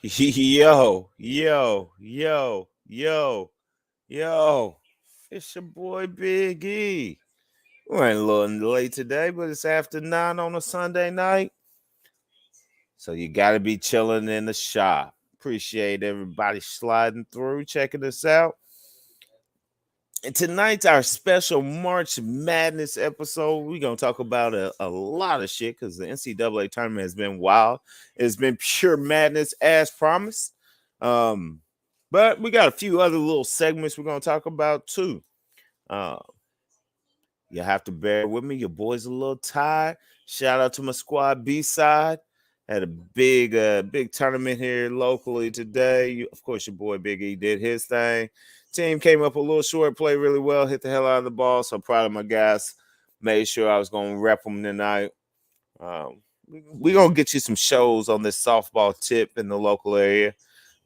Yo, yo, yo, yo, yo. It's your boy Big E. We're a little late today, but it's after 9 on a Sunday night. So you got to be chilling in the shop. Appreciate everybody sliding through, checking us out. And tonight's our special March Madness episode. We're going to talk about a lot of shit because the NCAA tournament has been wild. It's been pure madness as promised. But we got a few other little segments we're going to talk about too. Uh, you have to bear with me. Your boy's a little tired. Shout out to my squad B side. Had a big tournament here locally today. Of course, your boy Big E did his thing. Team came up a little short, played really well, hit the hell out of the ball. So proud of my guys. Made sure I was going to rep them tonight. We're going to get you some shows on this softball tip in the local area.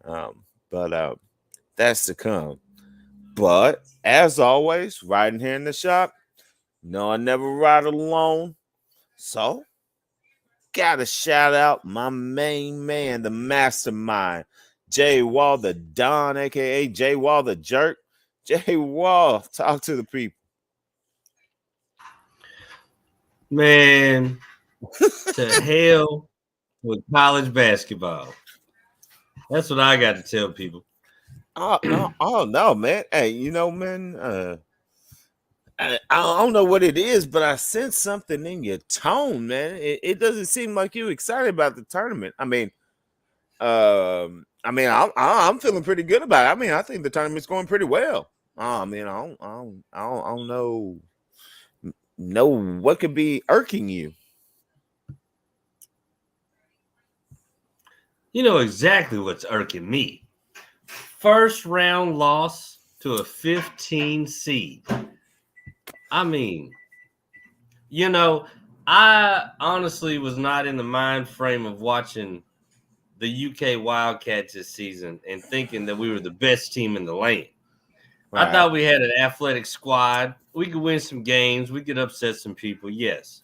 But that's to come. But as always, riding here in the shop, no, I never ride alone. So, gotta shout out my main man, the mastermind, Jay Wall, the Don, aka Jay Wall, the jerk. Jay Wall, talk to the people. Man, to hell with college basketball. That's what I got to tell people. Oh no, man. Hey, man. I don't know what it is, but I sense something in your tone, man. It doesn't seem like you excited about the tournament. I'm feeling pretty good about it. I think the tournament's going pretty well. I don't know what could be irking you. You know exactly what's irking me. First round loss to a 15 seed. I honestly was not in the mind frame of watching the UK Wildcats this season and thinking that we were the best team in the land. Right. I thought we had an athletic squad. We could win some games. We could upset some people, yes.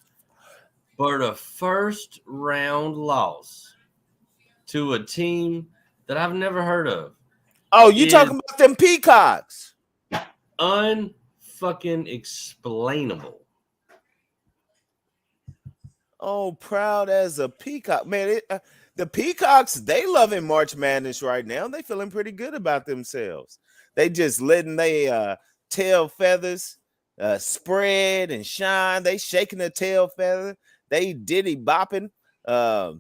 But a first round loss to a team that I've never heard of. Oh, you talking about them Peacocks? Unfucking explainable. Oh, proud as a peacock, man. The Peacocks, they loving March Madness right now. They feeling pretty good about themselves. They just letting they tail feathers spread and shine. They shaking their tail feather. They diddy bopping. I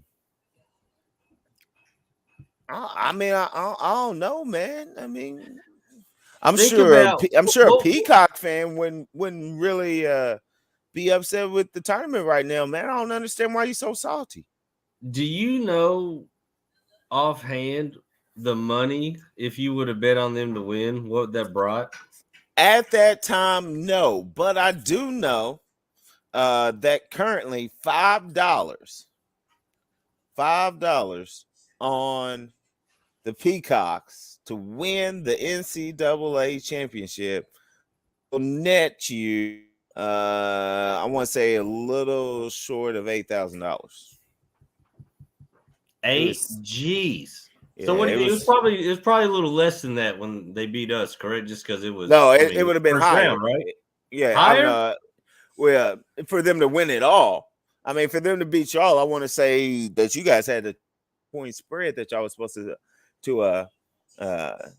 don't know, man. I'm sure a Peacock fan wouldn't really be upset with the tournament right now, man. I don't understand why you're so salty. Do you know offhand the money, if you would have bet on them to win, what that brought? At that time, no, but I do know that currently $5 on the Peacocks to win the NCAA championship will net you, I want to say, a little short of $8,000. G's. So what? It was probably a little less than that when they beat us, correct? Just because it was it would have been higher, round, right? Yeah, higher. For them to win it all, for them to beat y'all, I want to say that you guys had a point spread that y'all was supposed to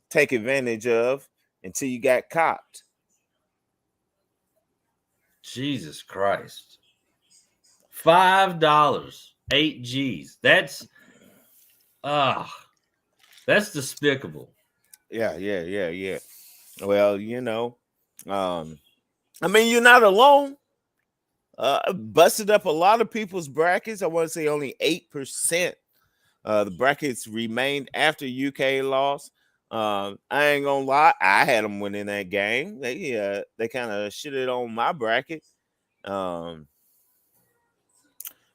take advantage of until you got copped. Jesus Christ. $5, 8 G's. That's despicable. Yeah. Well, you're not alone. Busted up a lot of people's brackets. I want to say only 8%. The brackets remained after UK loss. I ain't gonna lie, I had them winning that game. They kind of shitted on my bracket.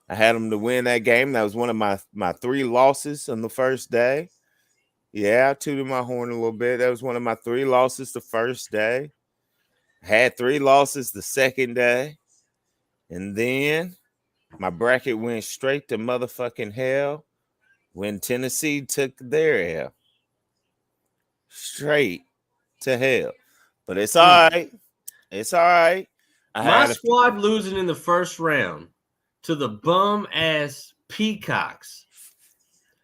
I had them to win that game. That was one of my 3 losses on the first day. Yeah, I tooted my horn a little bit. That was one of my 3 losses the first day. I had 3 losses the second day. And then my bracket went straight to motherfucking hell when Tennessee took their L straight to hell. But it's all right. It's all right. I My had a squad losing in the first round to the bum ass Peacocks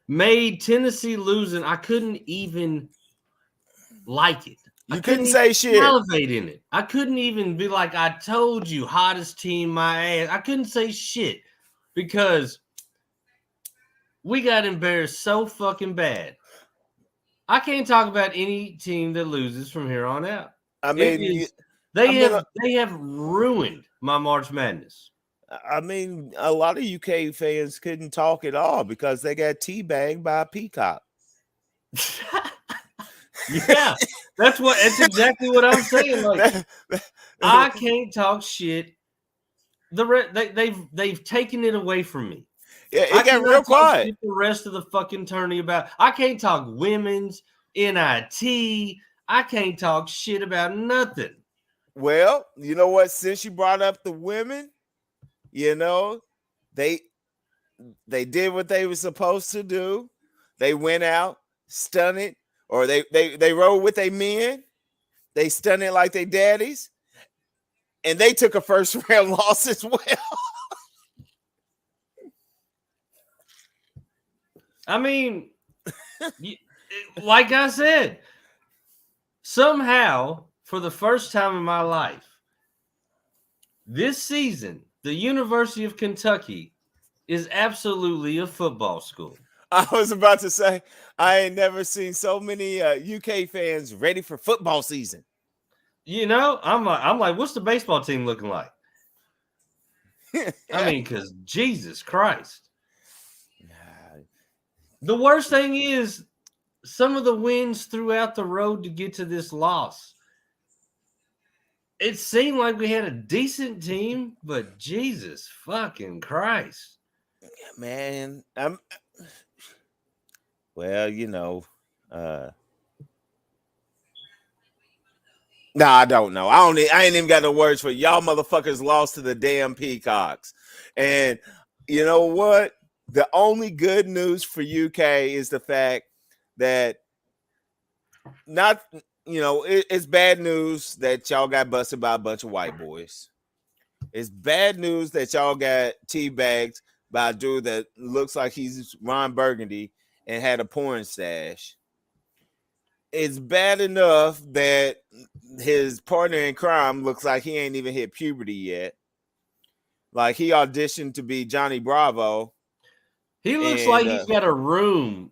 made Tennessee losing. I couldn't even like it. I you couldn't couldn't even say shit. salivate in it. I couldn't even be like, I told you, hottest team, my ass. I couldn't say shit because we got embarrassed so fucking bad. I can't talk about any team that loses from here on out. I It mean, is I mean, they have ruined my March Madness. I mean, a lot of UK fans couldn't talk at all because they got teabagged by a peacock. Yeah, that's exactly what I'm saying. Like, I can't talk shit. They've taken it away from me. Yeah, I it got real cannot talk quiet. shit the rest of the fucking tourney about. I can't talk women's NIT. I can't talk shit about nothing. Well, you know what? Since you brought up the women, you know, they did what they were supposed to do. They went out, stunned, or they rode with their men. They stunned it like they daddies, and they took a first round loss as well. I mean, like I said, somehow for the first time in my life, this season, the University of Kentucky is absolutely a football school. I was about to say, I ain't never seen so many UK fans ready for football season. You know, I'm like, what's the baseball team looking like? I mean, because Jesus Christ. The worst thing is some of the wins throughout the road to get to this loss. It seemed like we had a decent team, but Jesus fucking Christ. Man, well, you know, no, I don't know. I ain't even got no words for it. Y'all motherfuckers lost to the damn Peacocks. And you know what? The only good news for UK is the fact that not, it's bad news that y'all got busted by a bunch of white boys. It's bad news that y'all got teabagged by a dude that looks like he's Ron Burgundy and had a porn stash. It's bad enough that his partner in crime looks like he ain't even hit puberty yet. Like he auditioned to be Johnny Bravo. He looks like he's got a room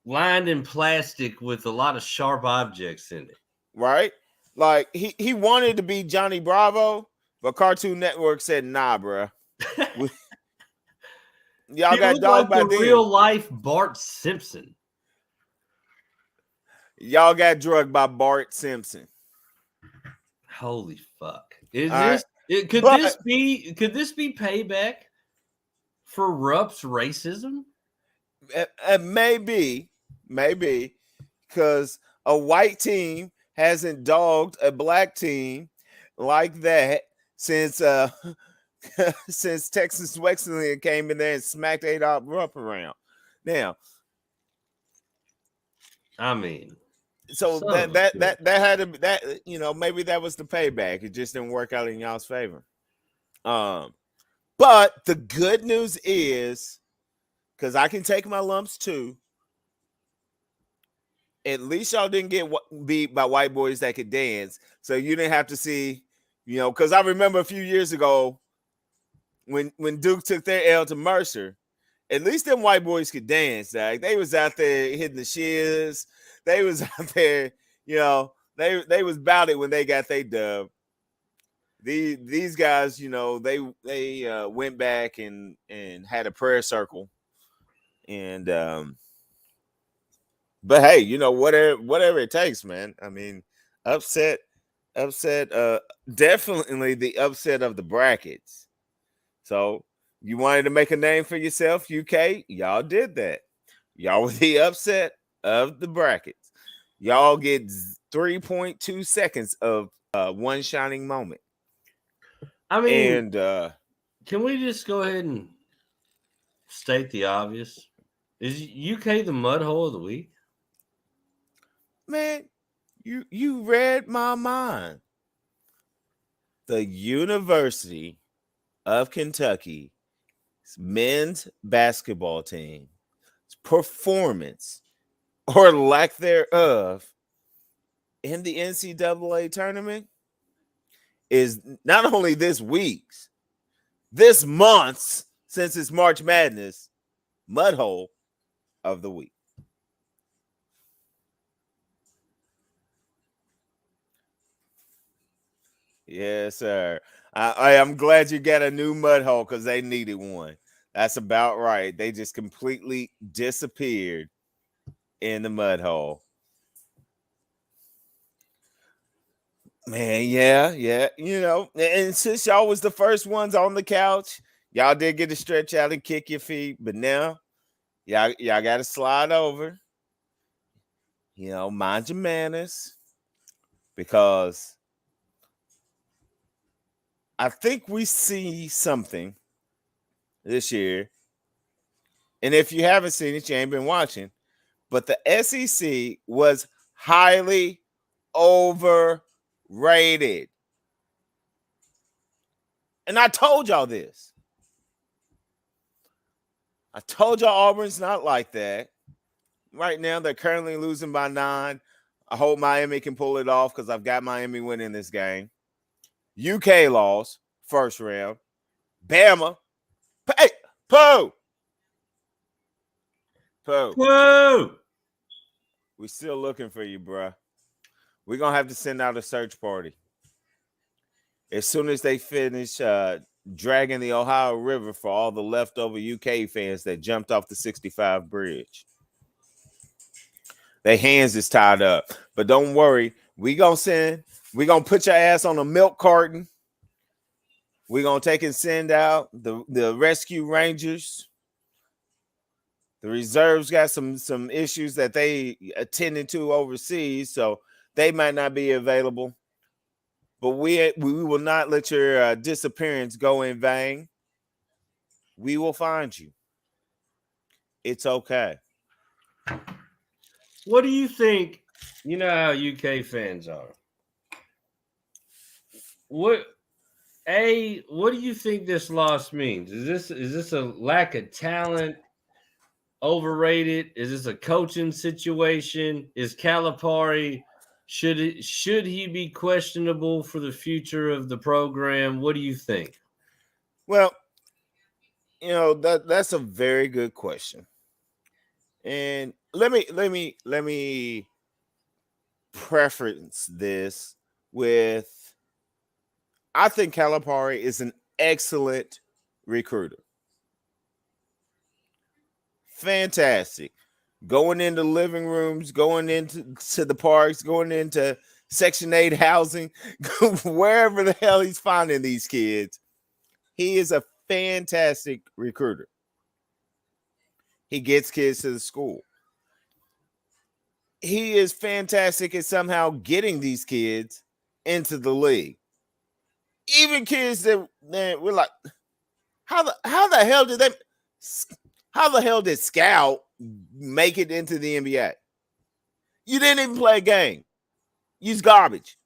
lined in plastic with a lot of sharp objects in it. Right? Like he wanted to be Johnny Bravo, but Cartoon Network said, nah, bro. Y'all he got dog like by the then. real life Bart Simpson. Y'all got drugged by Bart Simpson. Holy fuck. Is this could this be payback for Rupp's racism? Maybe, because a white team hasn't dogged a black team like that since since Texas Wesleyan came in there and smacked A-Dot Rupp around. Now, I mean, so that had to be that, maybe that was the payback. It just didn't work out in y'all's favor. But the good news is, because I can take my lumps too, at least y'all didn't get beat by white boys that could dance. So you didn't have to see, because I remember a few years ago when Duke took their L to Mercer, at least them white boys could dance. Like they was out there hitting the shiz. They was out there, they was about it when they got their dub. These guys, they went back and had a prayer circle. And but hey, whatever it takes, man. I mean, upset, definitely the upset of the brackets. So you wanted to make a name for yourself, UK, y'all did that. Y'all were the upset of the brackets. Y'all get 3.2 seconds of one shining moment. I mean, and can we just go ahead and state the obvious? Is UK the mud hole of the week? Man, you read my mind. The University of Kentucky men's basketball team performance or lack thereof in the NCAA tournament is not only this month's, since it's March Madness, mud hole of the week. Yes, sir. I'm glad you got a new mud hole because they needed one. That's about right. They just completely disappeared in the mud hole. Man, yeah. And since y'all was the first ones on the couch, y'all did get to stretch out and kick your feet, but now y'all got to slide over. Mind your manners because I think we see something this year. And if you haven't seen it, you ain't been watching. But the SEC was highly overrated. And I told y'all this. I told y'all Auburn's not like that. Right now, they're currently losing by 9. I hope Miami can pull it off because I've got Miami winning this game. UK lost first round. Bama. Hey, Pooh. Whoa! We still looking for you, bruh. We're going to have to send out a search party. As soon as they finish dragging the Ohio River for all the leftover UK fans that jumped off the 65 bridge. Their hands is tied up. But don't worry. We're going to put your ass on a milk carton. We're going to take and send out the rescue rangers. The reserves got some issues that they attended to overseas, so they might not be available. But we will not let your disappearance go in vain. We will find you. It's okay. What do you think? You know how UK fans are. What do you think this loss means? Is this a lack of talent? Overrated? Is this a coaching situation? Is Calipari should he be questionable for the future of the program? What do you think? Well, that's a very good question. And let me preference this with I think Calipari is an excellent recruiter. Fantastic. Going into living rooms, going into the parks, going into Section 8 housing, wherever the hell he's finding these kids. He is a fantastic recruiter. He gets kids to the school. He is fantastic at somehow getting these kids into the league. Even kids that we're like, how the hell did Scout make it into the NBA? You didn't even play a game. You's garbage.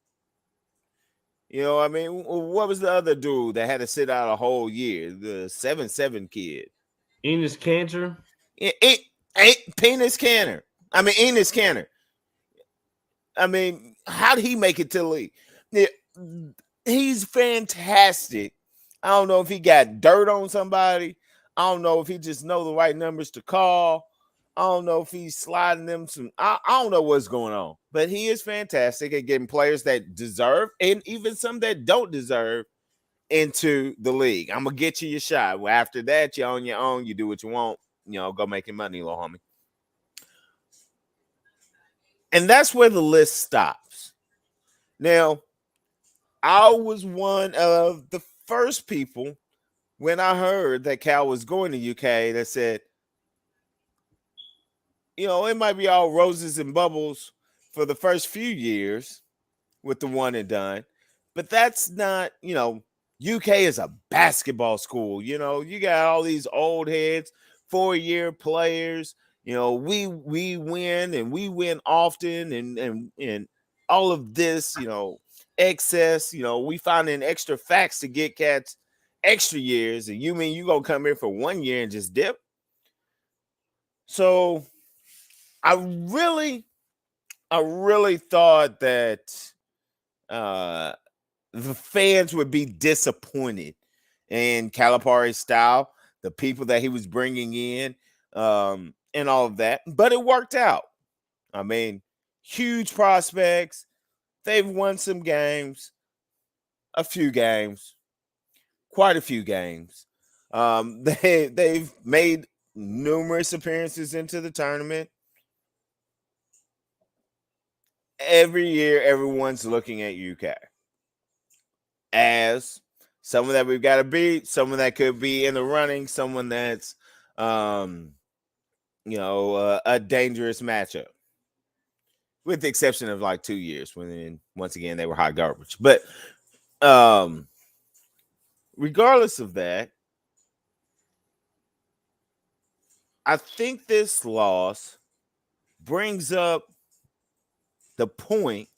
I mean, what was the other dude that had to sit out a whole year? The 7'7" kid. Enos Cantor? Penis Canner. I mean, Enos Canner. I mean, how did he make it to the league? Yeah, he's fantastic. I don't know if he got dirt on somebody. I don't know if he just know the right numbers to call. I don't know if he's sliding them some. I don't know what's going on, but he is fantastic at getting players that deserve and even some that don't deserve into the league. I'm gonna get you your shot. Well, after that, you're on your own. You do what you want. Go make your money, little homie. And that's where the list stops. Now, I was one of the first people when I heard that Cal was going to UK that said, it might be all roses and bubbles for the first few years with the one and done, but that's not, UK is a basketball school. You got all these old heads 4-year players. We win and we win often, and all of this, excess. We find in extra facts to get cats extra years, and you mean you gonna come here for 1 year and just dip? So I really thought that the fans would be disappointed in Calipari's style, the people that he was bringing in, and all of that. But it worked out. I mean, huge prospects. They've won some games, a few games, quite a few games. They've made numerous appearances into the tournament. Every year, everyone's looking at UK as someone that we've got to beat, someone that could be in the running, someone that's, a dangerous matchup, with the exception of like 2 years when, once again, they were hot garbage. But regardless of that, I think this loss brings up the point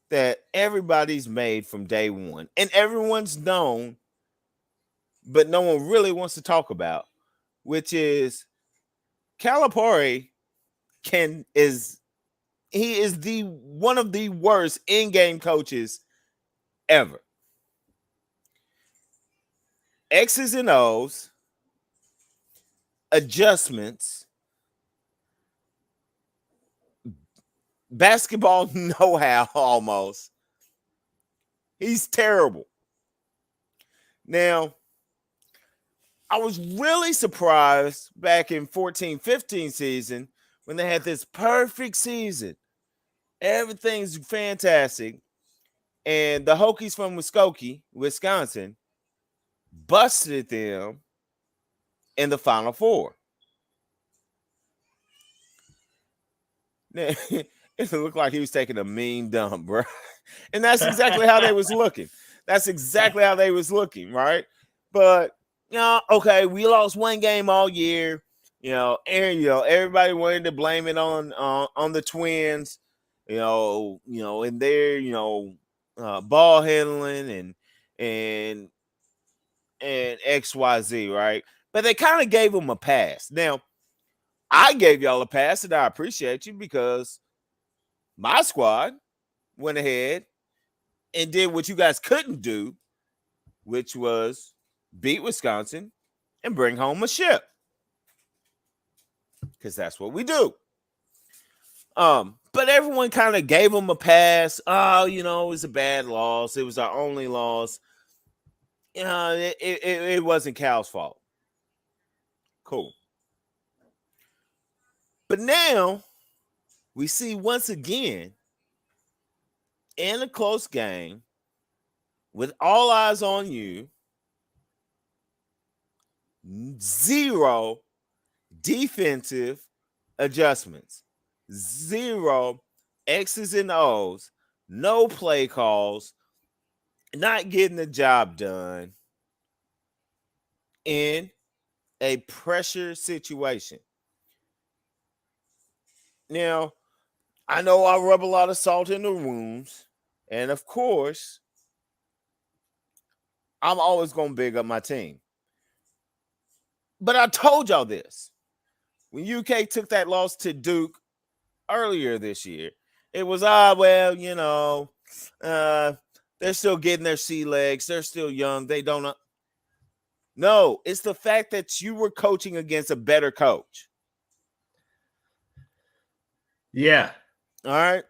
that everybody's made from day one, and everyone's known, but no one really wants to talk about, which is Calipari is the one of the worst in-game coaches ever. X's and O's, adjustments, basketball know-how almost. He's terrible. Now, I was really surprised back in 14-15 season when they had this perfect season. Everything's fantastic. And the Hokies from Muskogee, Wisconsin, busted them in the Final Four. It looked like he was taking a mean dump, bro. And that's exactly how they was looking. That's exactly how they was looking, right? But, okay, we lost one game all year. And everybody wanted to blame it on the Twins, and their, ball handling and XYZ, right? But they kind of gave them a pass. Now, I gave y'all a pass, and I appreciate you, because my squad went ahead and did what you guys couldn't do, which was beat Wisconsin and bring home a ship, because that's what we do. But everyone kind of gave them a pass. Oh, it was a bad loss. It was our only loss. It wasn't Cal's fault. Cool. But now we see once again, in a close game, with all eyes on you, zero defensive adjustments, zero X's and O's, no play calls, not getting the job done in a pressure situation. Now, I know I rub a lot of salt in the wounds, and of course, I'm always going to big up my team. But I told y'all this. When UK took that loss to Duke earlier this year, it was, they're still getting their sea legs. They're still young. They don't know. No, it's the fact that you were coaching against a better coach. Yeah. All right.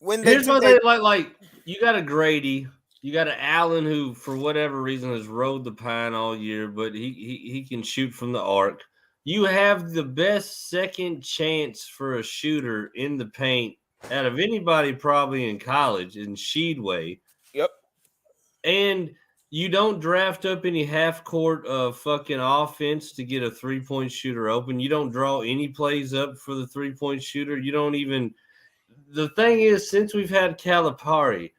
Here's my thing, like you got a Grady, you got an Allen who, for whatever reason, has rode the pine all year, but he can shoot from the arc. You have the best second chance for a shooter in the paint out of anybody probably in college in Sheedway. Yep. And you don't draft up any half-court fucking offense to get a three-point shooter open. You don't draw any plays up for the three-point shooter. You don't even – the thing is, since we've had Calipari,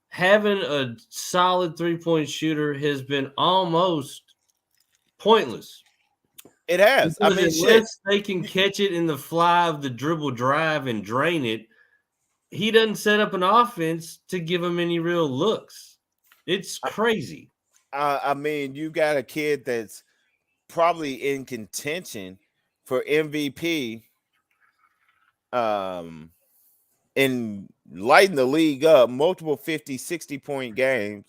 having a solid three-point shooter has been almost pointless. It has. I Because mean, shit. unless they can catch it in the fly of the dribble drive and drain it, he doesn't set up an offense to give him any real looks. It's crazy. I mean, you got a kid that's probably in contention for MVP, um, and lighting the league up, multiple 50, 60-point games.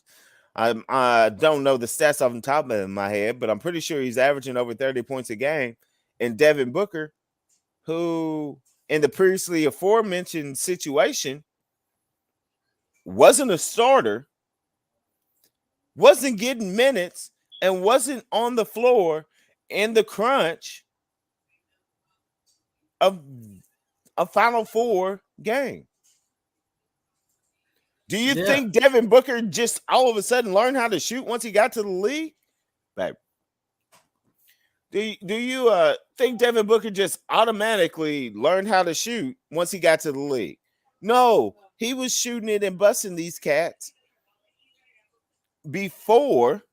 I don't know the stats off the top of my head, but I'm pretty sure he's averaging over 30 points a game. And Devin Booker, who in the previously aforementioned situation wasn't a starter, wasn't getting minutes, and wasn't on the floor in the crunch of a Final Four game. Do you think Devin Booker just all of a sudden learned how to shoot once he got to the league? Like, do you think Devin Booker just automatically learned how to shoot once he got to the league? No, he was shooting it and busting these cats before,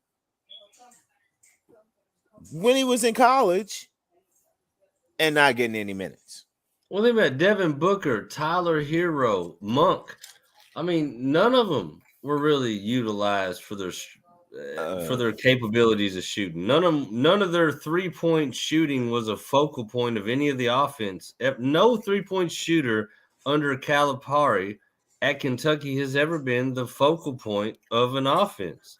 when he was in college, and not getting any minutes. Well, think about Devin Booker, Tyler Hero, Monk. I mean, none of them were really utilized for their capabilities of shooting. None of their 3-point shooting was a focal point of any of the offense. No 3-point shooter under Calipari at Kentucky has ever been the focal point of an offense.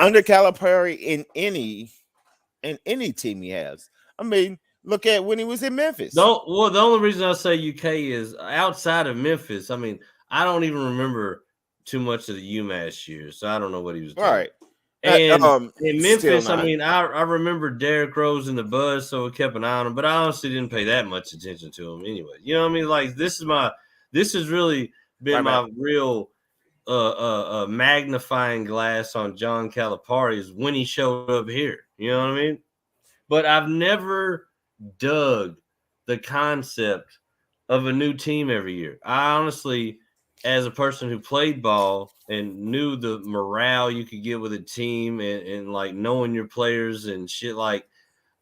Under Calipari in any team he has. I mean, look at when he was in Memphis. The only reason I say UK is outside of Memphis. I mean, I don't even remember too much of the UMass years, so I don't know what he was doing. All right. And in Memphis, I mean, I remember Derrick Rose in the buzz, so we kept an eye on him, but I honestly didn't pay that much attention to him anyway. You know what I mean? Like, this has really been my real magnifying glass on John Calipari is when he showed up here. You know what I mean? But I've never dug the concept of a new team every year. I honestly, as a person who played ball and knew the morale you could get with a team and like knowing your players and shit, like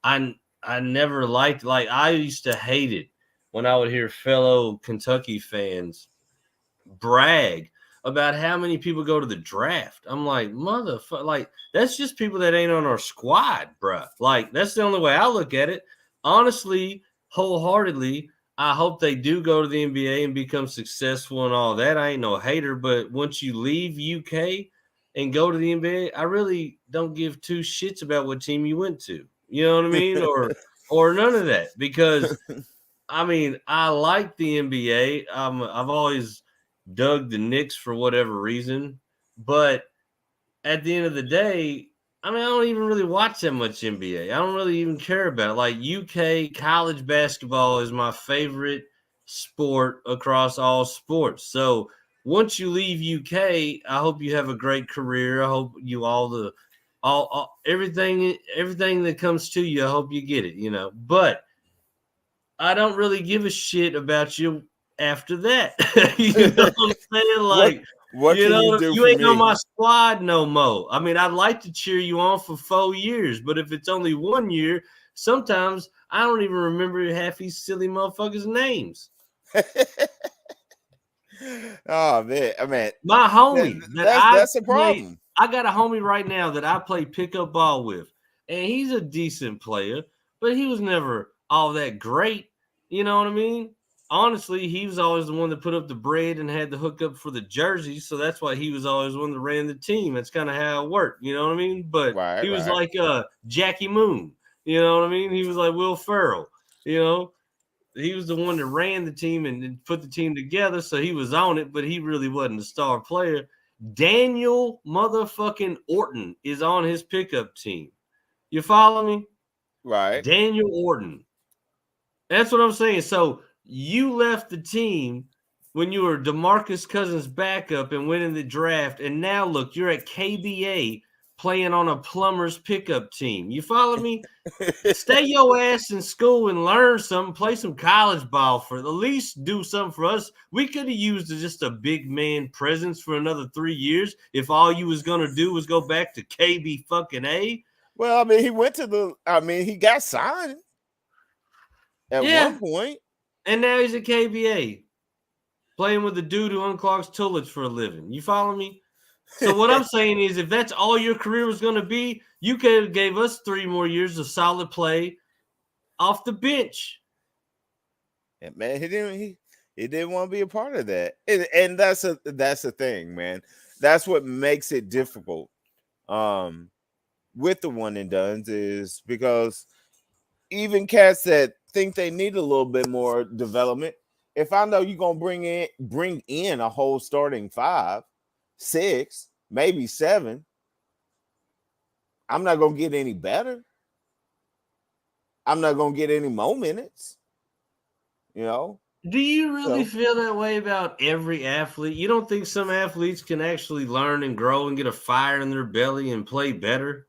I never liked, like I used to hate it when I would hear fellow Kentucky fans brag about how many people go to the draft. I'm like, motherfucker, like that's just people that ain't on our squad, bruh. Like that's the only way I look at it. Honestly, wholeheartedly, I hope they do go to the NBA and become successful and all that. I ain't no hater, but once you leave UK and go to the NBA, I really don't give two shits about what team you went to. You know what I mean? or none of that. Because I mean, I like the NBA. I've always dug the Knicks for whatever reason, but at the end of the day, I mean, I don't even really watch that much NBA. I don't really even care about it. Like UK college basketball is my favorite sport across all sports. So once you leave UK, I hope you have a great career. I hope you all everything that comes to you, I hope you get it, you know. But I don't really give a shit about you after that. You know what I'm saying? Like, what you can know, you do you for ain't me? on my squad no more. I mean, I'd like to cheer you on for 4 years, but if it's only 1 year, sometimes I don't even remember half these silly motherfuckers' names. Oh man, I mean, my homie that's a problem. I got a homie right now that I play pickup ball with, and he's a decent player, but he was never all that great. You know what I mean? Honestly, he was always the one that put up the bread and had the hookup for the jerseys, so that's why he was always the one that ran the team. That's kind of how it worked. You know what I mean? But he was like Jackie Moon. You know what I mean? He was like Will Ferrell. You know? He was the one that ran the team and put the team together, so he was on it, but he really wasn't a star player. Daniel motherfucking Orton is on his pickup team. You follow me? Right. Daniel Orton. That's what I'm saying. So you left the team when you were DeMarcus Cousins' backup and went in the draft, and now look, you're at KBA playing on a plumber's pickup team. You follow me? Stay your ass in school and learn something. Play some college ball for at least do something for us. We could have used just a big man presence for another 3 years if all you was gonna do was go back to KB fucking A. Well, I mean, he went to the. I mean, he got signed at Yeah, one point. and now he's at KBA playing with the dude who unclogs toilets for a living. You follow me? So what I'm saying is, if that's all your career was going to be, you could have gave us 3 more years of solid play off the bench. And man, he didn't want to be a part of that, and that's the thing, man. That's what makes it difficult. With the one and dones is because even cats that think they need a little bit more development, if I know you're gonna bring in a whole starting 5, 6, maybe 7, I'm not gonna get any better. I'm not gonna get any more minutes. You know. Do you really So feel that way about every athlete? You don't think some athletes can actually learn and grow and get a fire in their belly and play better?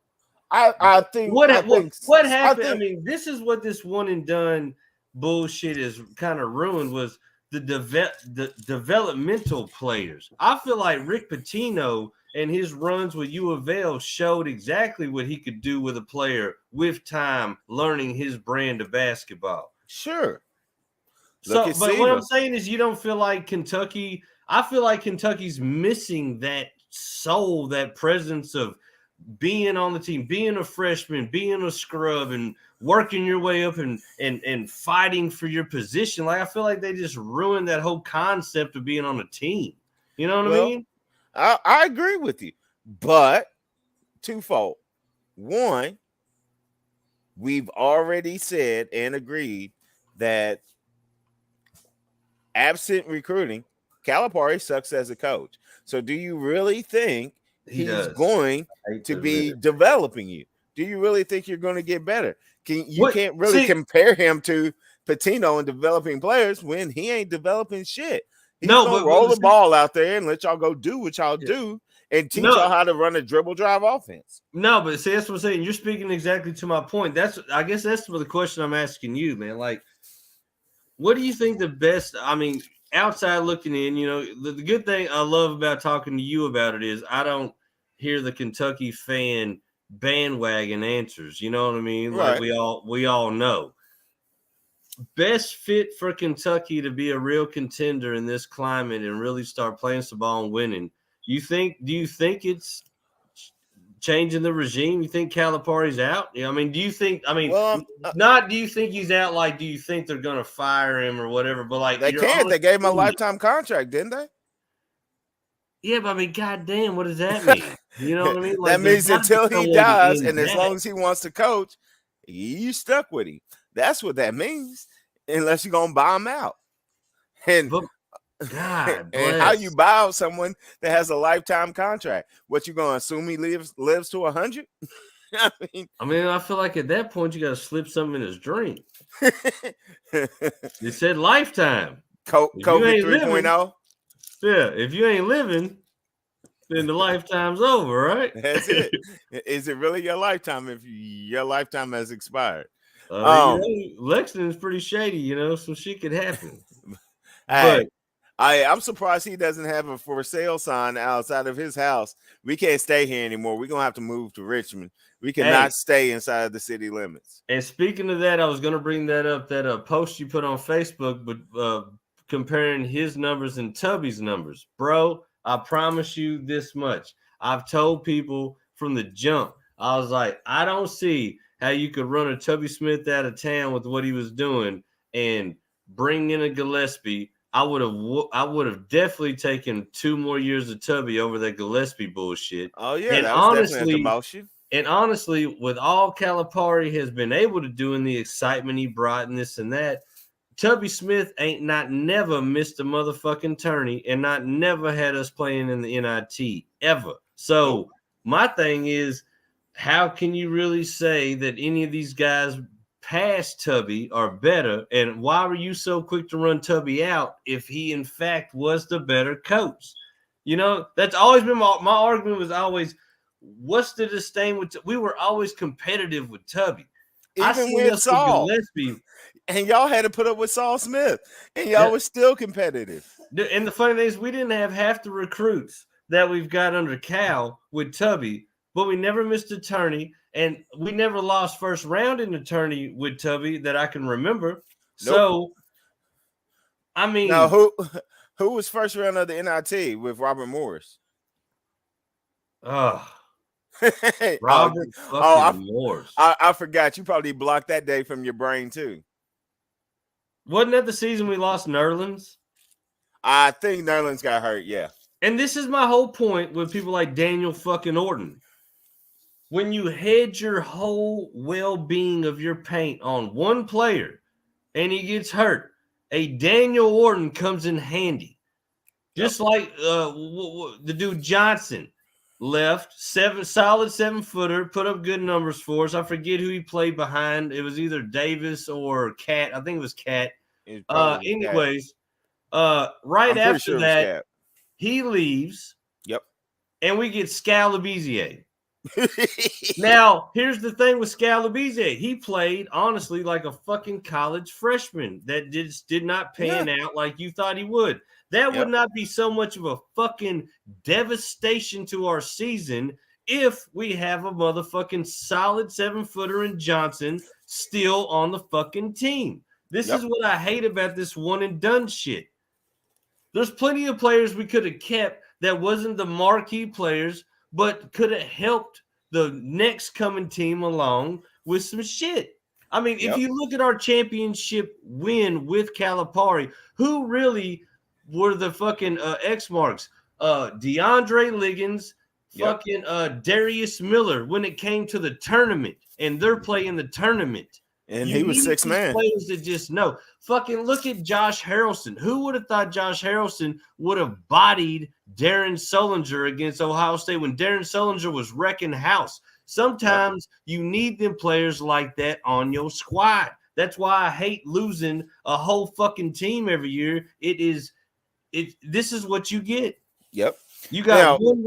I think What I what think what I happened? I think mean, this is what this one and done bullshit is kind of ruined was the developmental players. I feel like Rick Pitino and his runs with U of L showed exactly what he could do with a player with time learning his brand of basketball. sure. Look So, at but what I'm Seaver. saying is, you don't feel like Kentucky. I feel like Kentucky's missing that soul, that presence of being on the team, being a freshman, being a scrub, and working your way up and fighting for your position. Like I feel like they just ruined that whole concept of being on a team. You know what I Well, mean? I agree with you, but twofold. One, we've already said and agreed that absent recruiting, Calipari sucks as a coach. So, do you really think He he's does. going I hate to to admit be it. developing you? Do you really think you're going to get better? You What? can't really See, compare him to Patino in developing players when he ain't developing shit. He's no, gonna but roll the see, ball out there and let y'all go do what y'all yeah. do and teach No, y'all how to run a dribble drive offense. no, but see, that's what I'm saying. You're speaking exactly to my point. I guess that's the question I'm asking you, man. Like, what do you think the best? I mean, outside looking in, the good thing I love about talking to you about it is I don't hear the Kentucky fan bandwagon answers. You know what I mean? Like Right. we all know. Best fit for Kentucky to be a real contender in this climate and really start playing some ball and winning. Do you think it's changing the regime? You think Calipari's out? Yeah, I mean, do you think? I mean, Well, not do you think he's out? Like, do you think they're gonna fire him or whatever? But like, they your can't. honest They gave him a opinion. lifetime contract, didn't they? Yeah, but I mean, goddamn, what does that mean? You know what I mean? That Like, there's means got to be until some he way to dies, end and as that. long as he wants to coach, you stuck with him. That's what that means. Unless you're gonna buy him out. And But God and how you bless. buy out someone that has a lifetime contract? What you gonna assume he lives to 100? I mean, I feel like at that point you got to slip something in his drink. They said lifetime. If you COVID ain't 3.0. living, yeah. If you ain't living, then the lifetime's over, right? That's it. Is it really your lifetime if your lifetime has expired? You know, Lexington's pretty shady. Some shit could happen. But Hey, I'm surprised he doesn't have a for sale sign outside of his house. We can't stay here anymore. We're gonna have to move to Richmond. We hey, cannot stay inside the city limits. and speaking of that, I was going to bring that up. That post you put on Facebook, but comparing his numbers and Tubby's numbers, bro. I promise you this much. I've told people from the jump. I was like, I don't see how you could run a Tubby Smith out of town with what he was doing and bring in a Gillespie. I would have definitely taken 2 more years of Tubby over that Gillespie bullshit. Oh yeah, And that was definitely a honestly, demotion. and honestly, with all Calipari has been able to do and the excitement he brought and this and that, Tubby Smith ain't not never missed a motherfucking tourney and not never had us playing in the NIT ever. Nope. So my thing is, how can you really say that any of these guys past Tubby are better? And why were you so quick to run Tubby out if he in fact was the better coach? That's always been my argument was always, what's the disdain with we were always competitive with Tubby. I Even seen with us with Saul. Gillespie. And y'all had to put up with Saul Smith. And y'all Yeah. was still competitive. And the funny thing is, we didn't have half the recruits that we've got under Cal with Tubby, but we never missed a tourney. And we never lost first round in the tourney with Tubby that I can remember. Nope. So, I mean, Now who was first round of the NIT with Robert Morris? Robert oh, fucking Morris. I forgot. You probably blocked that day from your brain too. Wasn't that the season we lost Nerlens? I think Nerlens got hurt. Yeah. And this is my whole point with people like Daniel fucking Orton. When you hedge your whole well-being of your paint on one player and he gets hurt, a Daniel Orton comes in handy. Just like the dude Johnson left, solid 7-footer, put up good numbers for us. I forget who he played behind. It was either Davis or Cat. I think it was Cat. Anyways, right after that, he leaves. Yep. And we get Scalabizier. Now, here's the thing with Scalabizier. He played, honestly, like a fucking college freshman that did not pan out like you thought he would. That would not be so much of a fucking devastation to our season if we have a motherfucking solid 7-footer in Johnson still on the fucking team. This is what I hate about this one and done shit. There's plenty of players we could have kept that wasn't the marquee players, but could have helped the next coming team along with some shit. I mean, if you look at our championship win with Calipari, who really were the fucking X marks? DeAndre Liggins, fucking Darius Miller when it came to the tournament, and they're playing the tournament. And he was 6 man. Players that just know. Fucking look at Josh Harrelson. Who would have thought Josh Harrelson would have bodied Darren Sullinger against Ohio State when Darren Sullinger was wrecking house? Sometimes you need them players like that on your squad. That's why I hate losing a whole fucking team every year. This is what you get. Yep. You got one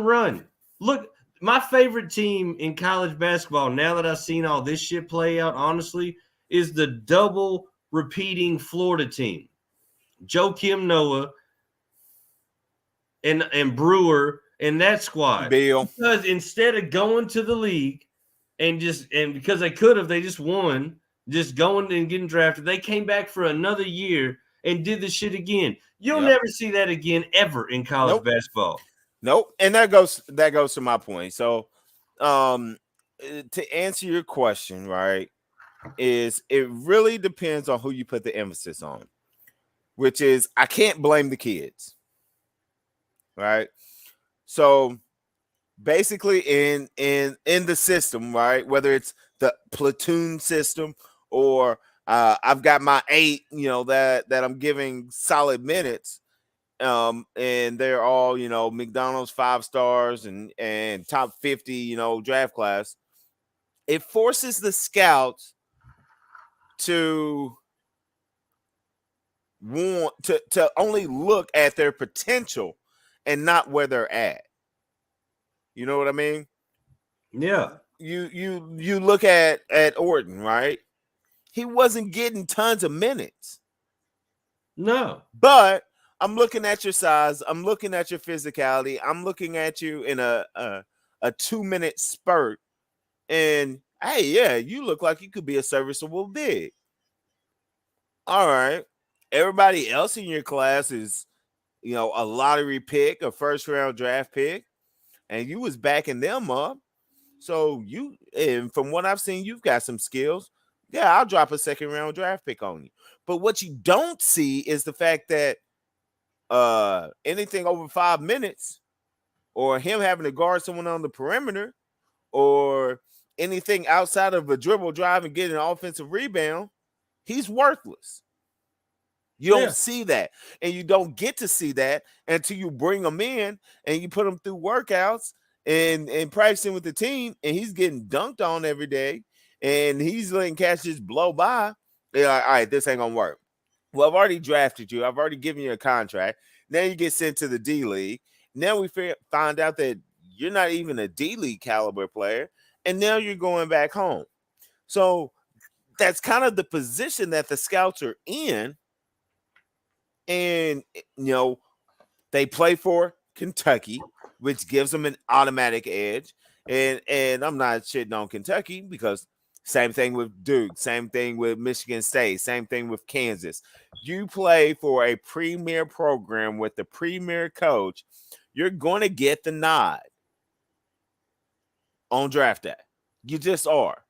run. Look, my favorite team in college basketball, now that I've seen all this shit play out, honestly, is the double repeating Florida team. Joakim Noah and Brewer and that squad. Bill. Because instead of going to the league and because they could have, they just won, just going and getting drafted, they came back for another year and did the shit again. You'll never see that again ever in college basketball. Nope. And that goes to my point. So to answer your question, right, is it really depends on who you put the emphasis on, which is I can't blame the kids. Right. So basically in the system, right, whether it's the platoon system or I've got my 8, that I'm giving solid minutes. And they're all, McDonald's 5 stars and top 50, draft class. It forces the scouts to want to only look at their potential and not where they're at. You know what I mean? Yeah. You look at Orton, right? He wasn't getting tons of minutes. No. But I'm looking at your size. I'm looking at your physicality. I'm looking at you in a 2-minute spurt. And, hey, yeah, you look like you could be a serviceable big. All right. Everybody else in your class is, a lottery pick, a first-round draft pick. And you was backing them up. So and from what I've seen, you've got some skills. Yeah, I'll drop a second-round draft pick on you. But what you don't see is the fact that anything over 5 minutes or him having to guard someone on the perimeter or anything outside of a dribble drive and getting an offensive rebound, he's worthless. You don't see that. And you don't get to see that until you bring him in and you put him through workouts and practicing with the team, and he's getting dunked on every day and he's letting cats just blow by. They're like, all right, this ain't gonna work. Well, I've already drafted you. I've already given you a contract. Now you get sent to the D League. Now we find out that you're not even a D League caliber player, and now you're going back home. So that's kind of the position that the scouts are in. And, they play for Kentucky, which gives them an automatic edge. And I'm not shitting on Kentucky because same thing with Duke, same thing with Michigan State, same thing with Kansas. You play for a premier program with the premier coach, you're going to get the nod on draft day. You just are,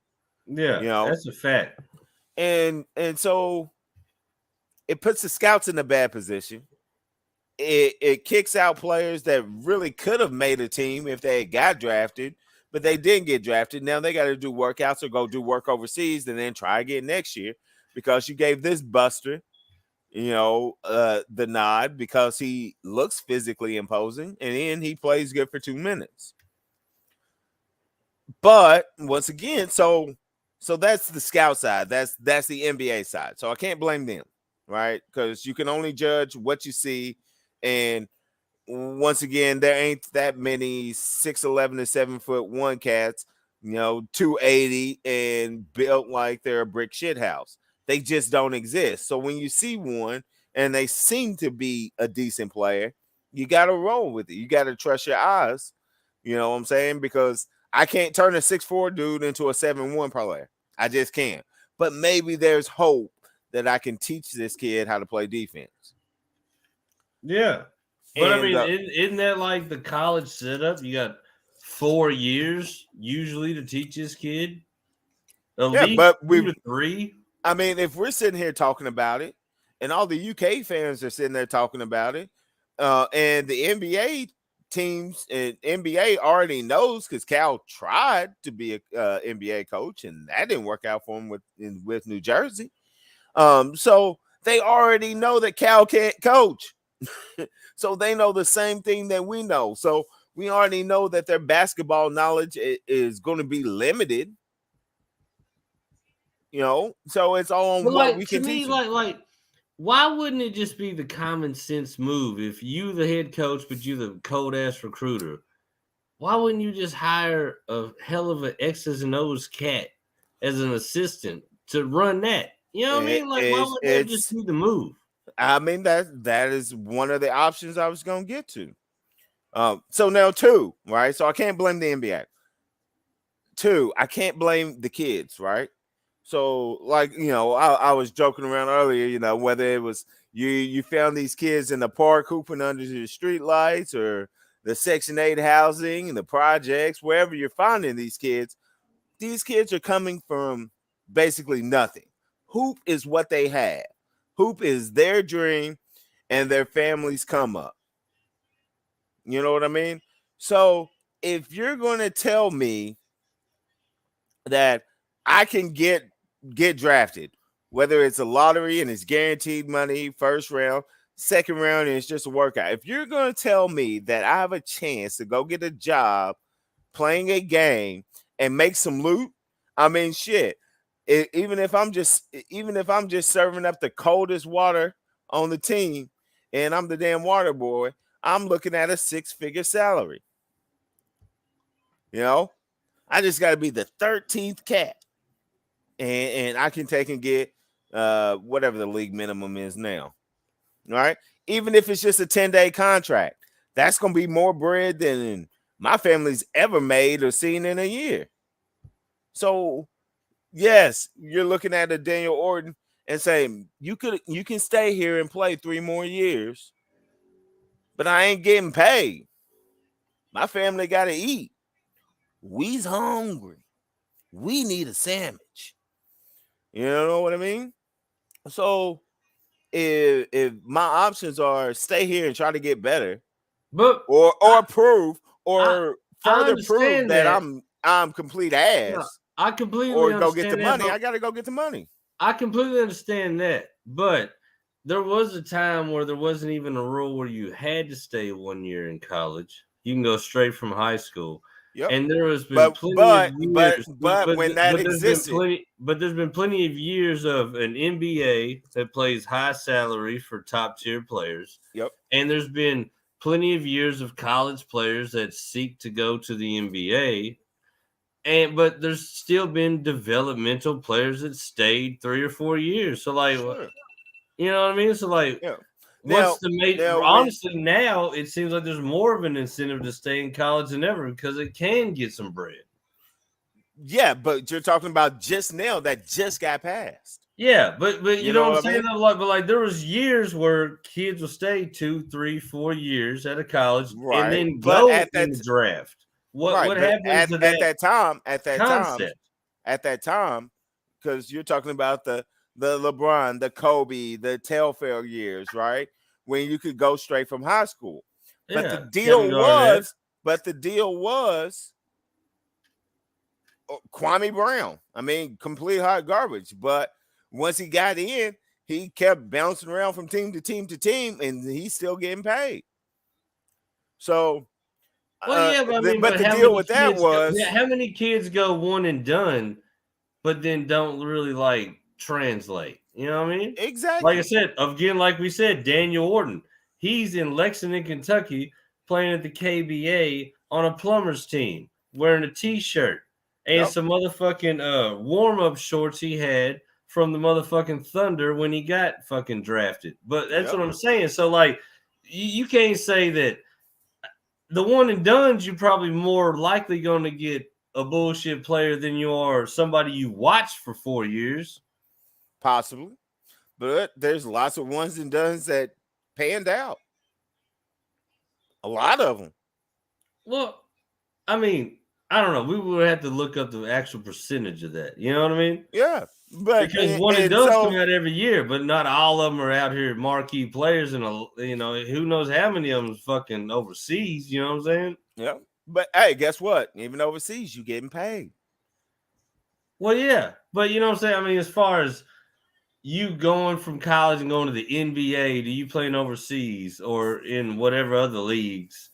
Yeah, you know. that's a fact. And so it puts the scouts in a bad position. It kicks out players that really could have made a team if they had got drafted, but they didn't get drafted. Now they got to do workouts or go do work overseas and then try again next year because you gave this buster, the nod because he looks physically imposing and then he plays good for 2 minutes. But once again, so that's the scout side. That's the NBA side. So I can't blame them, right? Because you can only judge what you see. And once again, there ain't that many 6'11" and 7'1" cats, 280 and built like they're a brick shit house. They just don't exist. So when you see one and they seem to be a decent player, you got to roll with it. You got to trust your eyes. You know what I'm saying? Because I can't turn a 6'4" dude into a 7'1" player. I just can't. But maybe there's hope that I can teach this kid how to play defense. Yeah. But I And mean, isn't that like the college setup? You got 4 years usually to teach this kid. At yeah, least but 2 to 3. I mean, if we're sitting here talking about it, and all the UK fans are sitting there talking about it, and the NBA teams and NBA already knows because Cal tried to be a NBA coach and that didn't work out for him with New Jersey. So they already know that Cal can't coach. So they know the same thing that we know. So we already know that their basketball knowledge is going to be limited. So it's all on But what like we to can me, teach them. like why wouldn't it just be the common sense move if you the head coach, but you the cold ass recruiter? Why wouldn't you just hire a hell of an X's and O's cat as an assistant to run that? You know what I mean? Like, why wouldn't that just It's be the move? I mean that is one of the options I was going to get to. So now 2, right? So I can't blame the NBA. 2, I can't blame the kids, right? So like, I was joking around earlier, whether it was you found these kids in the park hooping under the street lights or the Section 8 housing and the projects, wherever you're finding these kids are coming from basically nothing. Hoop is what they have. Hoop is their dream and their families come up. You know what I mean? So if you're going to tell me that I can get drafted, whether it's a lottery and it's guaranteed money, first round, second round, and it's just a workout. If you're going to tell me that I have a chance to go get a job playing a game and make some loot, I mean, shit. Even if I'm just serving up the coldest water on the team and I'm the damn water boy, I'm looking at a 6-figure salary. I just got to be the 13th cat, and I can take and get whatever the league minimum is now. All right, even if it's just a 10-day contract, that's gonna be more bread than my family's ever made or seen in a year. So, yes, you're looking at a Daniel Orton and saying you can stay here and play 3 more years, but I ain't getting paid. My family got to eat. We's hungry. We need a sandwich. You know what I mean? So if my options are stay here and try to get better, But or prove I or I further prove understand that that. I'm complete Yeah, ass, I completely or go get the understand that, money, but I gotta go get the money. I completely understand that. But there was a time where there wasn't even a rule where you had to stay 1 year in college. You can go straight from high school. Yep. And there has been But plenty of but but years, but when that existed, there's been plenty of years of an NBA that plays high salary for top tier players, yep, and there's been plenty of years of college players that seek to go to the NBA, but there's still been developmental players that stayed 3 or 4 years. So like, sure, you know what I mean? So like, yeah. What's the when honestly now it seems like there's more of an incentive to stay in college than ever because it can get some bread. yeah, but you're talking about just now that just got passed. Yeah, but you You know know what I'm what I saying? mean? Like there was years where kids would stay 2, 3, 4 years at a college and Right. then But go at in that the draft. right, What but happened to at that that time, concept? at that time, because you're talking about the LeBron, the Kobe, the Telfair years, right? When you could go straight from high school. But the Yeah, Kevin deal Garnett. was, but the deal was Kwame Brown. I mean, complete hot garbage. But once he got in, he kept bouncing around from team to team to team, and he's still getting paid. So, Well, yeah, but I mean, but but the how deal many with that kids go? was How many kids go one and done, but then don't really like translate? You know what I mean? Like I exactly. said, again, like we said, Daniel Orton, he's in Lexington, Kentucky, playing at the KBA on a plumber's team, wearing a T-shirt and Yep. some motherfucking warm-up shorts he had from the motherfucking Thunder when he got fucking drafted. But that's Yep. what I'm saying. So like, you can't say that the one and done's you're probably more likely going to get a bullshit player than you are somebody you watch for 4 years. Possibly. But there's lots of ones and dones that panned out. A lot of them. Well, I mean, I don't know. We would have to look up the actual percentage of that. You know what I mean? Yeah. But Because one and and done's come so out every year, but not all of them are out here marquee players, and who knows how many of them is fucking overseas. You know what I'm saying? yeah. But hey, guess what? Even overseas, you getting paid. Well, yeah, but you know what I'm saying. I mean, as far as you going from college and going to the NBA to you playing overseas or in whatever other leagues,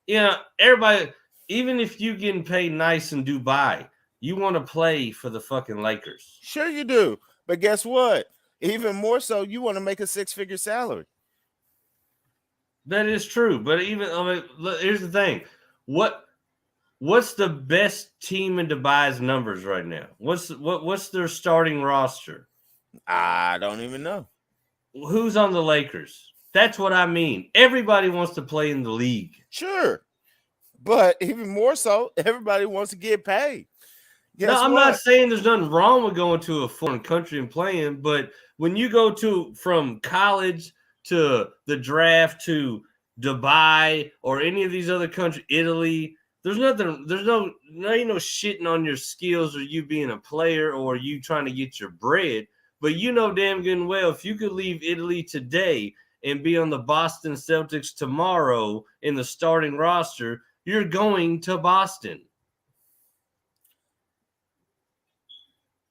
everybody, even if you getting paid nice in Dubai, you want to play for the fucking Lakers. Sure you do. But guess what? Even more so, you want to make a six-figure salary. That is true. But even here's the thing. What's the best team in Dubai's numbers right now? What's their starting roster? I don't even know. Who's on the Lakers? That's what I mean. Everybody wants to play in the league. Sure. But even more so, everybody wants to get paid. No, Guess I'm not what? saying there's nothing wrong with going to a foreign country and playing, but when you go from college to the draft to Dubai or any of these other countries, Italy, there's nothing, ain't no shitting on your skills or you being a player or you trying to get your bread. But you know damn good and well, if you could leave Italy today and be on the Boston Celtics tomorrow in the starting roster, you're going to Boston.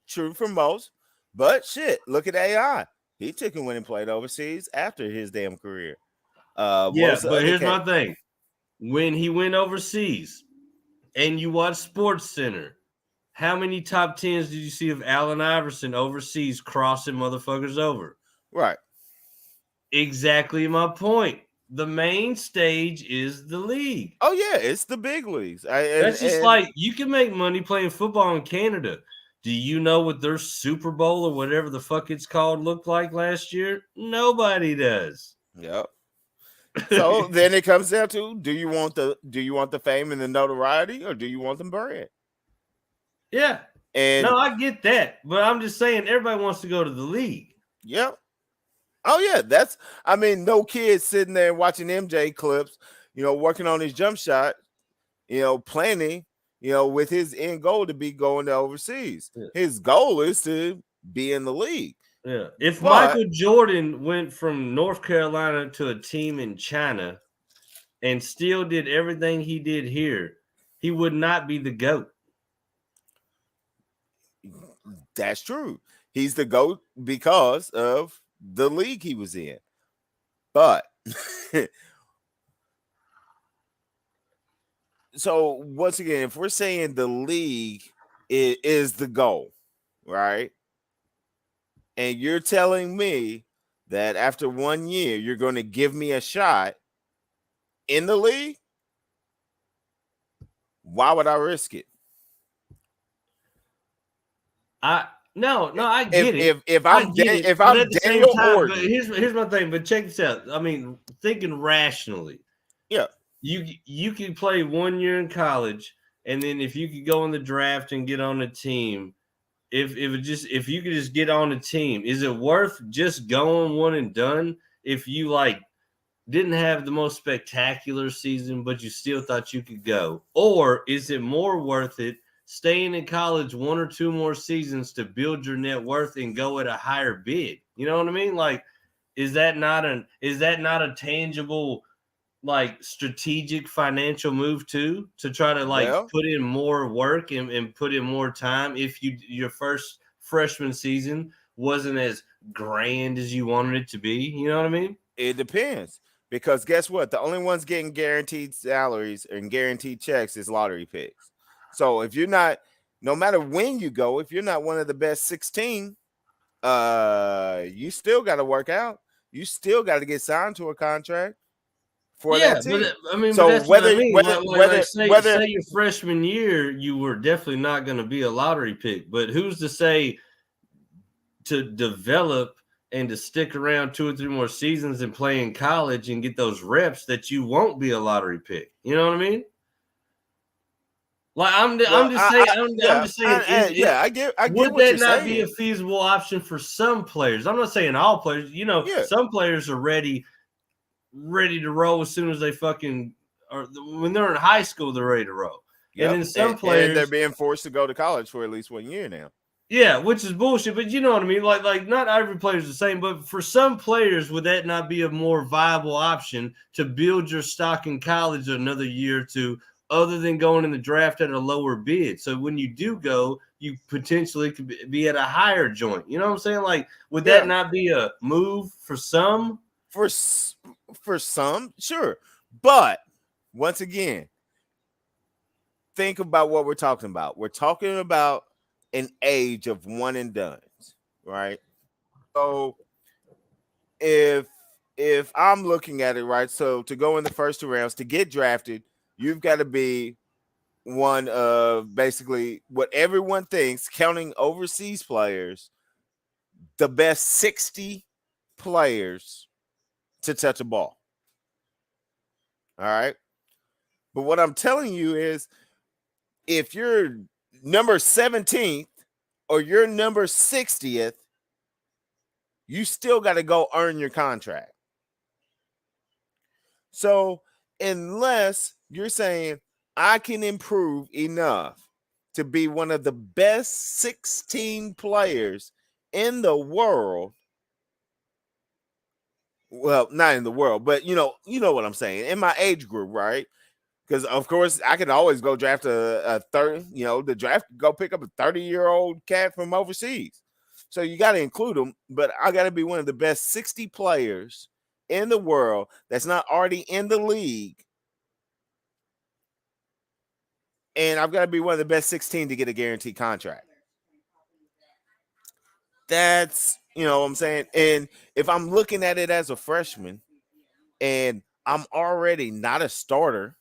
True for most. But shit, look at AI. He took and went and played overseas after his damn career. What Yeah, was the but other here's cat? my thing. When he went overseas and you watch Sports Center, how many top tens did you see of Allen Iverson overseas crossing motherfuckers over? Right. Exactly my point. The main stage is the league. Oh yeah, it's the big leagues. That's just And like you can make money playing football in Canada. Do you know what their Super Bowl or whatever the fuck it's called looked like last year? Nobody does. yep. So then it comes down to do you want the fame and the notoriety or do you want the bread? Yeah. And No, I get that. But I'm just saying everybody wants to go to the league. yep. Oh yeah, no kids sitting there watching MJ clips, working on his jump shot, planning, with his end goal to be going to overseas. Yeah. His goal is to be in the league. Yeah. If But Michael Jordan went from North Carolina to a team in China and still did everything he did here, he would not be the GOAT. that's true. He's the GOAT because of the league he was in. But so once again, if we're saying the league is the goal, right? And you're telling me that after 1 year you're going to give me a shot in the league, why would I risk it? No, I If get it. if if I I'm get it. if But I'm at the same Daniel time, but Horton, here's my thing. But check this out. I mean, thinking rationally, yeah, you could play 1 year in college, and then if you could go in the draft and get on a team, if you could just get on a team, is it worth just going one and done if you like didn't have the most spectacular season, but you still thought you could go? Or is it more worth it staying in college 1 or 2 more seasons to build your net worth and go at a higher bid? You know what I mean? Like, is that not a tangible like strategic financial move too, to try to like well, put in more work and put in more time if your first freshman season wasn't as grand as you wanted it to be? You know what I mean? it depends because guess what? The only ones getting guaranteed salaries and guaranteed checks is lottery picks. So if you're not, no matter when you go, if you're not one of the best 16, you still got to work out. You still got to get signed to a contract for Yeah, that but team. I mean, but So that's what I whether mean. whether Like whether whether say your freshman year, you were definitely not going to be a lottery pick. But who's to say to develop and to stick around 2 or 3 more seasons and play in college and get those reps that you won't be a lottery pick? You know what I mean? Like well, I'm just saying, yeah, I get would what you're that not be a saying. feasible option for some players? I'm not saying all players. You know, Yeah, some players are ready to roll as soon as they fucking or when they're in high school, they're ready to roll. And yep, then some and they're players, being forced to go to college for at least 1 year now. yeah, which is bullshit. But you know what I mean? Like not every player is the same. But for some players, would that not be a more viable option to build your stock in college another year or two, other than going in the draft at a lower bid? So when you do go, you potentially could be at a higher joint. You know what I'm saying? Like, would that Yeah, not be a move for some? for s- for some, sure, but once again, think about what we're talking about. We're talking about an age of one and done, right? So if I'm looking at it right, so to go in the first 2 rounds to get drafted, you've got to be one of basically what everyone thinks, counting overseas players, the best 60 players to touch a ball. All right. But what I'm telling you is if you're number 17th or you're number 60th, you still got to go earn your contract. So, unless you're saying I can improve enough to be one of the best 16 players in the world, well, not in the world, but you know what I'm saying, in my age group, right? Because of course I can always go draft a 30, the draft go pick up a 30-year-old cat from overseas. So you got to include them, but I got to be one of the best 60 players in the world that's not already in the league. And I've got to be one of the best 16 to get a guaranteed contract. That's, what I'm saying. And if I'm looking at it as a freshman and I'm already not a starter,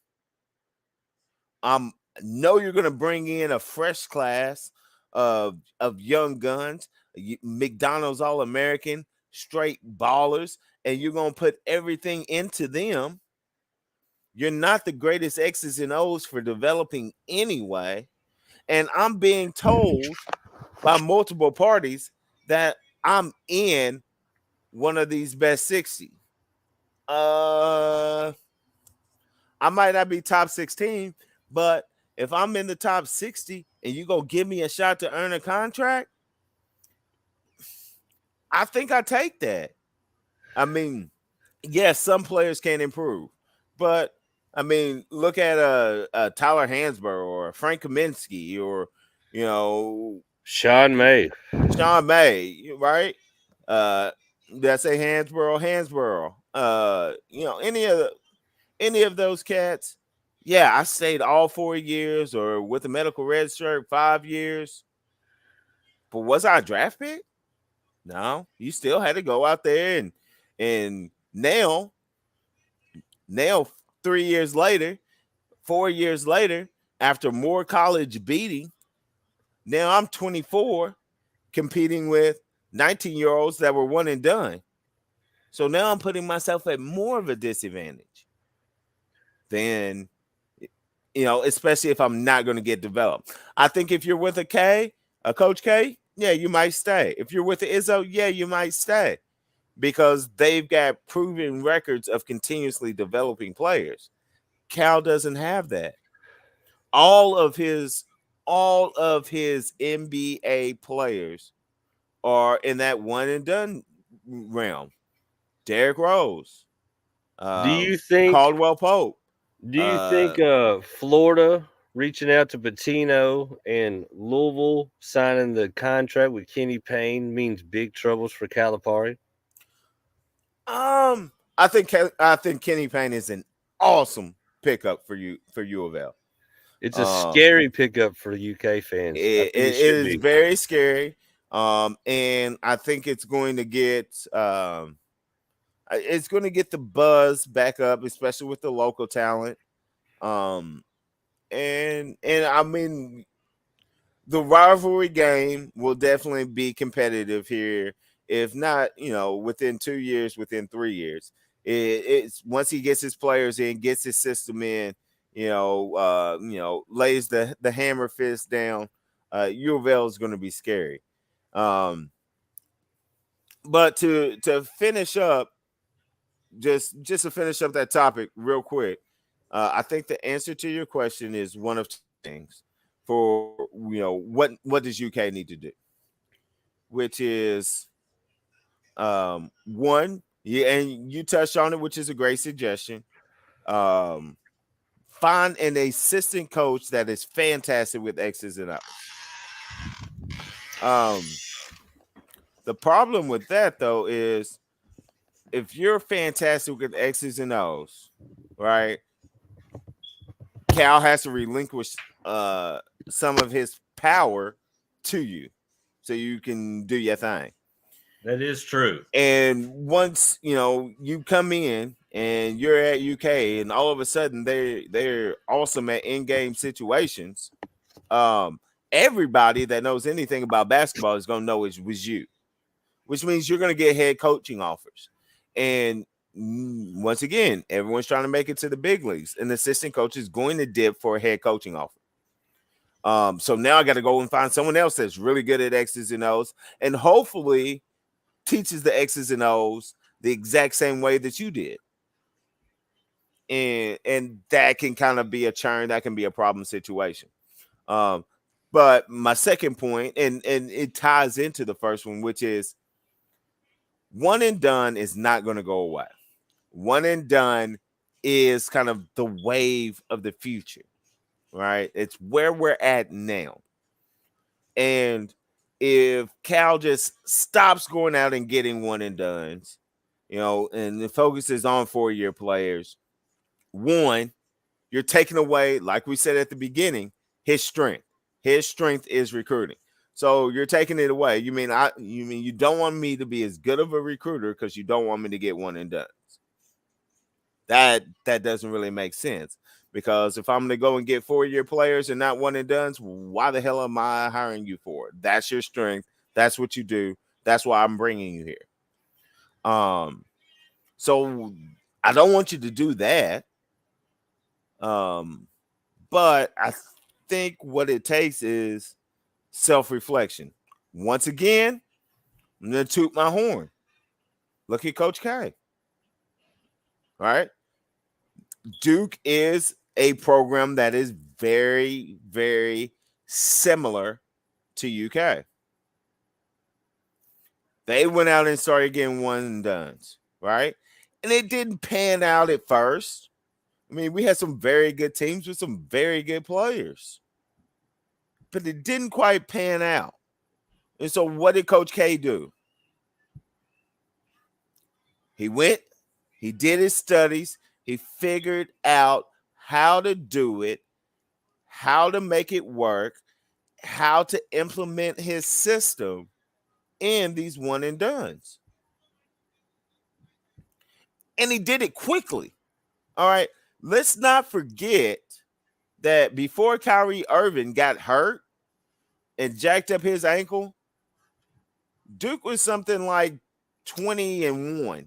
know you're going to bring in a fresh class of young guns, McDonald's All-American, straight ballers, and you're going to put everything into them. You're not the greatest X's and O's for developing anyway. And I'm being told by multiple parties that I'm in one of these best 60. I might not be top 16, but if I'm in the top 60 and you go give me a shot to earn a contract, I think I take that. I mean, yes, some players can improve, but I mean, look at Tyler Hansborough or Frank Kaminsky or you know Sean May. Sean May, right? Uh, did I say Hansborough. Any of those cats. Yeah, I stayed all 4 years or with a medical red shirt 5 years. But was I a draft pick? No, you still had to go out there and nail 3 years later, 4 years later, after more college beating. Now I'm 24 competing with 19-year-olds that were one and done. So now I'm putting myself at more of a disadvantage than, especially if I'm not going to get developed. I think if you're with a Coach K, yeah, you might stay. If you're with the Izzo, yeah, you might stay because they've got proven records of continuously developing players. Cal doesn't have that. All of his NBA players are in that one and done realm. Derrick Rose, Do uh, you think Caldwell Pope. do you Uh, think Florida reaching out to Patino and Louisville signing the contract with Kenny Payne means big troubles for Calipari? I think Kenny Payne is an awesome pickup for U of L. It's a Um, scary pickup for UK fans. I it think it should is be. very scary. And I think it's going to get the buzz back up, especially with the local talent. Um, and I mean, the rivalry game will definitely be competitive here. If not, within 2 years, within 3 years, it's once he gets his players in, gets his system in, lays the hammer fist down. U of L is going to be scary. Um, but to finish up, just to finish up that topic real quick, I think the answer to your question is one of two things. For what does UK need to do, which is one, yeah, and you touched on it, which is a great suggestion. Um, find an assistant coach that is fantastic with X's and O's. Um, the problem with that though is if you're fantastic with X's and O's, right? Cal has to relinquish some of his power to you so you can do your thing. That is true. And once you come in and you're at UK, and all of a sudden they're awesome at in-game situations. Everybody that knows anything about basketball is gonna know it was you, which means you're gonna get head coaching offers. And once again, everyone's trying to make it to the big leagues. An assistant coach is going to dip for a head coaching offer. So now I got to go and find someone else that's really good at X's and O's, and hopefully teaches the X's and O's the exact same way that you did. And that can kind of be a churn, that can be a problem situation. But my second point, and it ties into the first one, which is one and done is not going to go away. One and done is kind of the wave of the future, right? It's where we're at now. And if Cal just stops going out and getting one and dones, and the focus is on 4-year players, one, you're taking away, like we said at the beginning, his strength. His strength is recruiting. So you're taking it away. You mean you don't want me to be as good of a recruiter because you don't want me to get one and done. That doesn't really make sense. Because if I'm going to go and get 4-year players and not one and dones, why the hell am I hiring you for? That's your strength. That's what you do. That's why I'm bringing you here. So I don't want you to do that. But I think what it takes is self-reflection. Once again, I'm going to toot my horn. Look at Coach K. All right. Duke is a program that is very, very similar to UK. They went out and started getting one and dones, right? And it didn't pan out at first. I mean, we had some very good teams with some very good players, but it didn't quite pan out. And so, what did Coach K do? He went, he did his studies, he figured out how to do it, how to make it work, how to implement his system in these one and dones. And he did it quickly. All right. Let's not forget that before Kyrie Irving got hurt and jacked up his ankle, Duke was something like 20-1,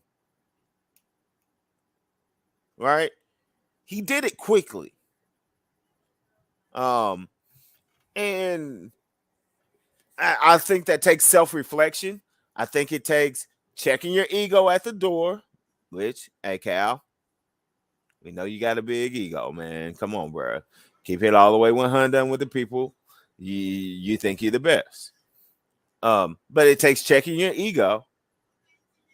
right? He did it quickly. And I think that takes self-reflection. I think it takes checking your ego at the door, which, hey, Cal, we know you got a big ego, man. Come on, bro. Keep it all the way 100 with the people. You think you're the best. But it takes checking your ego,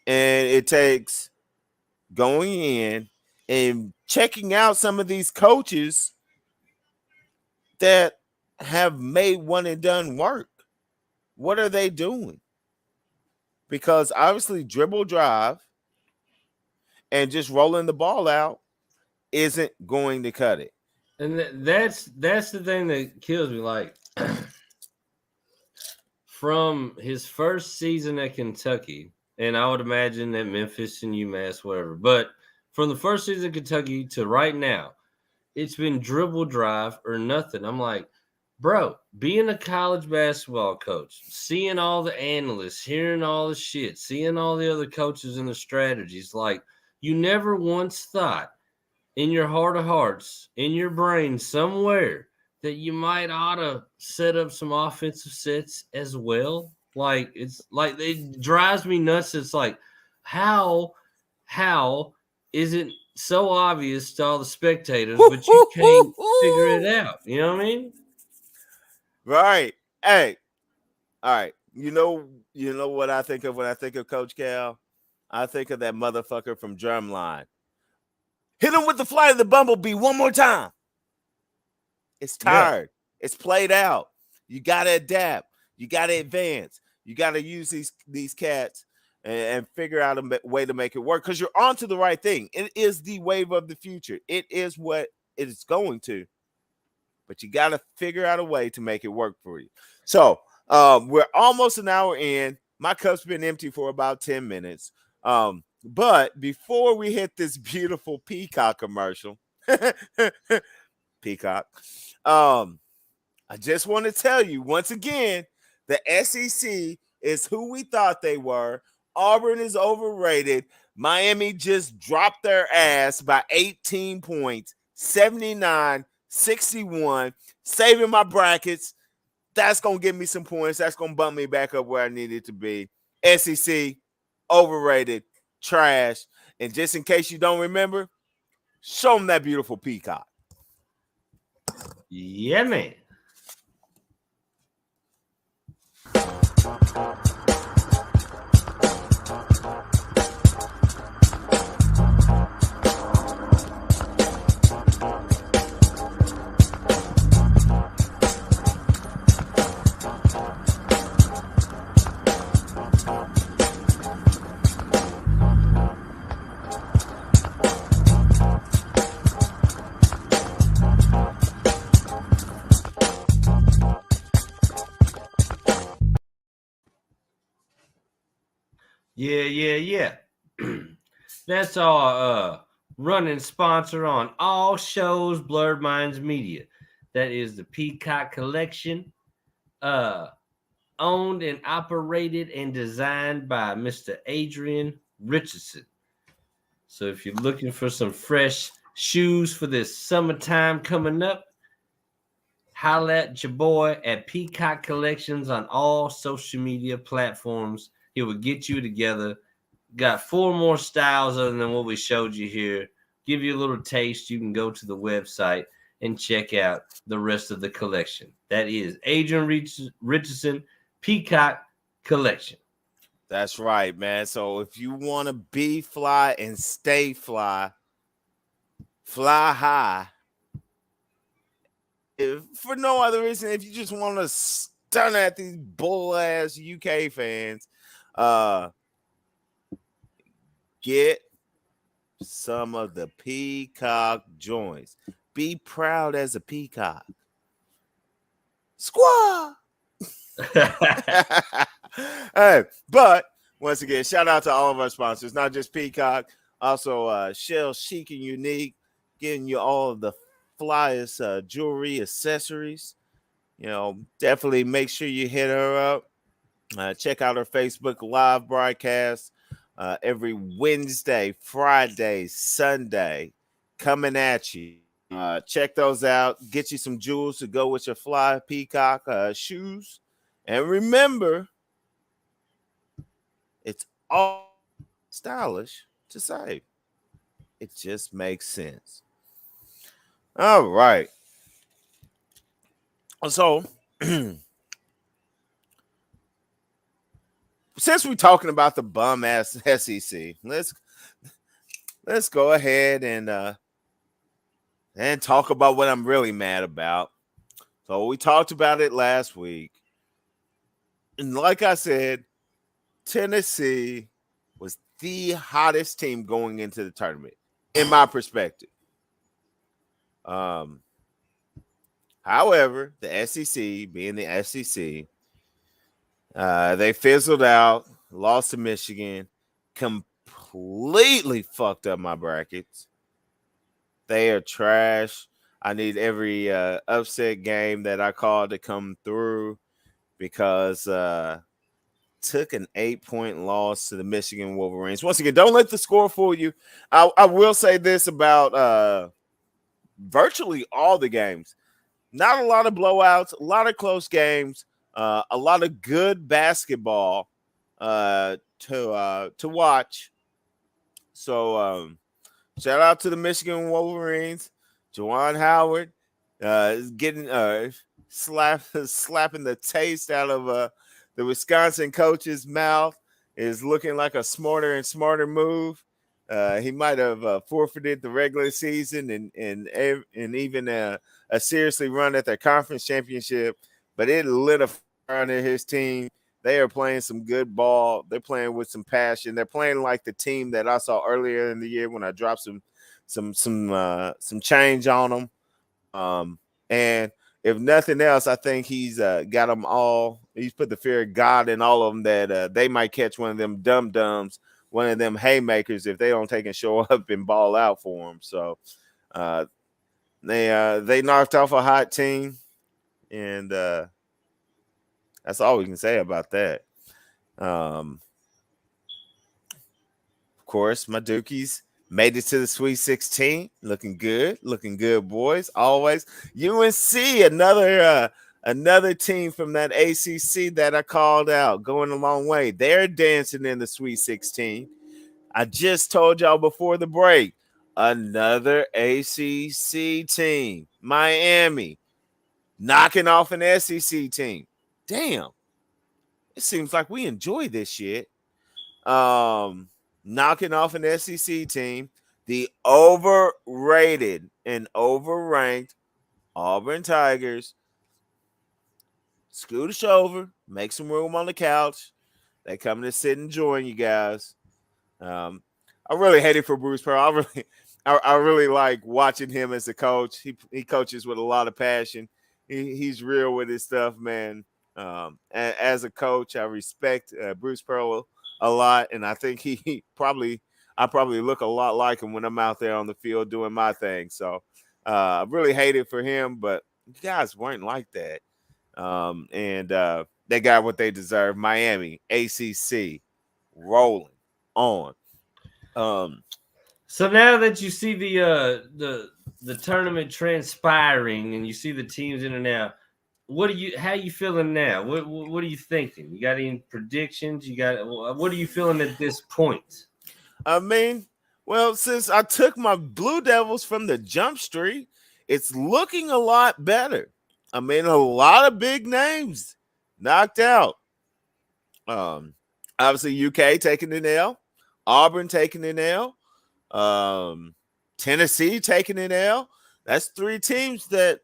and it takes going in and checking out some of these coaches that have made one and done work. What are they doing? Because obviously dribble drive and just rolling the ball out isn't going to cut it. And that's the thing that kills me. Like from his first season at Kentucky, and I would imagine at Memphis and UMass, whatever. But from the first season of Kentucky to right now, it's been dribble drive or nothing. I'm like, bro, being a college basketball coach, seeing all the analysts, hearing all the shit, seeing all the other coaches and the strategies, like you never once thought in your heart of hearts, in your brain somewhere, that you might ought to set up some offensive sets as well. Like it's like it drives me nuts. It's like how is it so obvious to all the spectators, but you can't figure it out? You know what I mean? Right. Hey. All right. You know what I think of when I think of Coach Cal? I think of that motherfucker from Drumline. Hit him with the flight of the bumblebee one more time. It's tired. Yeah. It's played out. You got to adapt. You got to advance. You got to use these cats and figure out a way to make it work, because you're onto the right thing. It is the wave of the future. It is what it is going to. But you got to figure out a way to make it work for you. So we're almost an hour in. My cup's been empty for about 10 minutes. But before we hit this beautiful Peacock commercial, Peacock, I just want to tell you once again, the SEC is who we thought they were. Auburn is overrated. Miami just dropped their ass by 18 points, 79-61, saving my brackets. That's going to give me some points. That's going to bump me back up where I needed to be. SEC, overrated, trash. And just in case you don't remember, show them that beautiful Peacock. Yeah, man. Yeah. That's our running sponsor on all shows, Blurred Minds Media. That is the Peacock Collection, owned and operated and designed by Mr. Adrian Richardson. So if you're looking for some fresh shoes for this summertime coming up, holla at your boy at Peacock Collections on all social media platforms. He will get you together. Got 4 more styles other than what we showed you here. Give you a little taste. You can go to the website and check out the rest of the collection. That is Adrian Richardson Peacock Collection. That's right, man. So if you want to be fly and stay fly, fly high, if for no other reason, if you just want to stun at these bull ass UK fans, get some of the Peacock joints. Be proud as a peacock. Squaw. Hey, but once again, shout out to all of our sponsors, not just Peacock, also Shell Chic and Unique, getting you all of the flyest jewelry accessories. You know, definitely make sure you hit her up. Check out our Facebook live broadcast every Wednesday, Friday, Sunday, coming at you. Check those out. Get you some jewels to go with your fly peacock shoes. And remember, it's always stylish to save. It just makes sense. All right. So, since we're talking about the bum ass SEC, let's go ahead and talk about what I'm really mad about. So we talked about it last week, and like I said, Tennessee was the hottest team going into the tournament, in my perspective. Um, However, the SEC, being the SEC, they fizzled out, lost to Michigan, completely fucked up my brackets. They are trash. I need every upset game that I called to come through because took an 8-point loss to the Michigan Wolverines. Once again, don't let the score fool you. I will say this about virtually all the games. Not a lot of blowouts, a lot of close games, a lot of good basketball to watch. So shout out to the Michigan Wolverines, Juwan Howard, getting slapping the taste out of the Wisconsin coach's mouth. Is looking like a smarter and smarter move. He might have forfeited the regular season and even a seriously run at their conference championship, but it lit a fire under his team. They are playing some good ball. They're playing with some passion. They're playing like the team that I saw earlier in the year when I dropped some change on them. And if nothing else, I think he's got them all. He's put the fear of God in all of them that they might catch one of them dum dums, one of them haymakers if they don't take and show up and ball out for them. So they knocked off a hot team, and that's all we can say about that. Of course, my Dukies made it to the Sweet 16, looking good, boys. Always UNC, another team from that ACC that I called out, going a long way. They're dancing in the Sweet 16. I just told y'all before the break, another ACC team, Miami, knocking off an SEC team. Damn, it seems like we enjoy this shit. Knocking off an SEC team, the overrated and overranked Auburn Tigers. Scootish over, make some room on the couch. They coming to sit and join you guys. I really hate it for Bruce Pearl. I really like watching him as a coach. He coaches with a lot of passion. He's real with his stuff, man. As a coach, I respect Bruce Pearl a lot, and I think I probably look a lot like him when I'm out there on the field doing my thing. So I really hate it for him, but you guys weren't like that. And they got what they deserve. Miami, ACC, rolling on. So now that you see the tournament transpiring and you see the teams in and out, how you feeling now? What are you thinking? You got any predictions? What are you feeling at this point? I mean, well, since I took my Blue Devils from the jump street, it's looking a lot better. I mean, a lot of big names knocked out. Obviously UK taking an L, Auburn taking an L, Tennessee taking an L. That's three teams that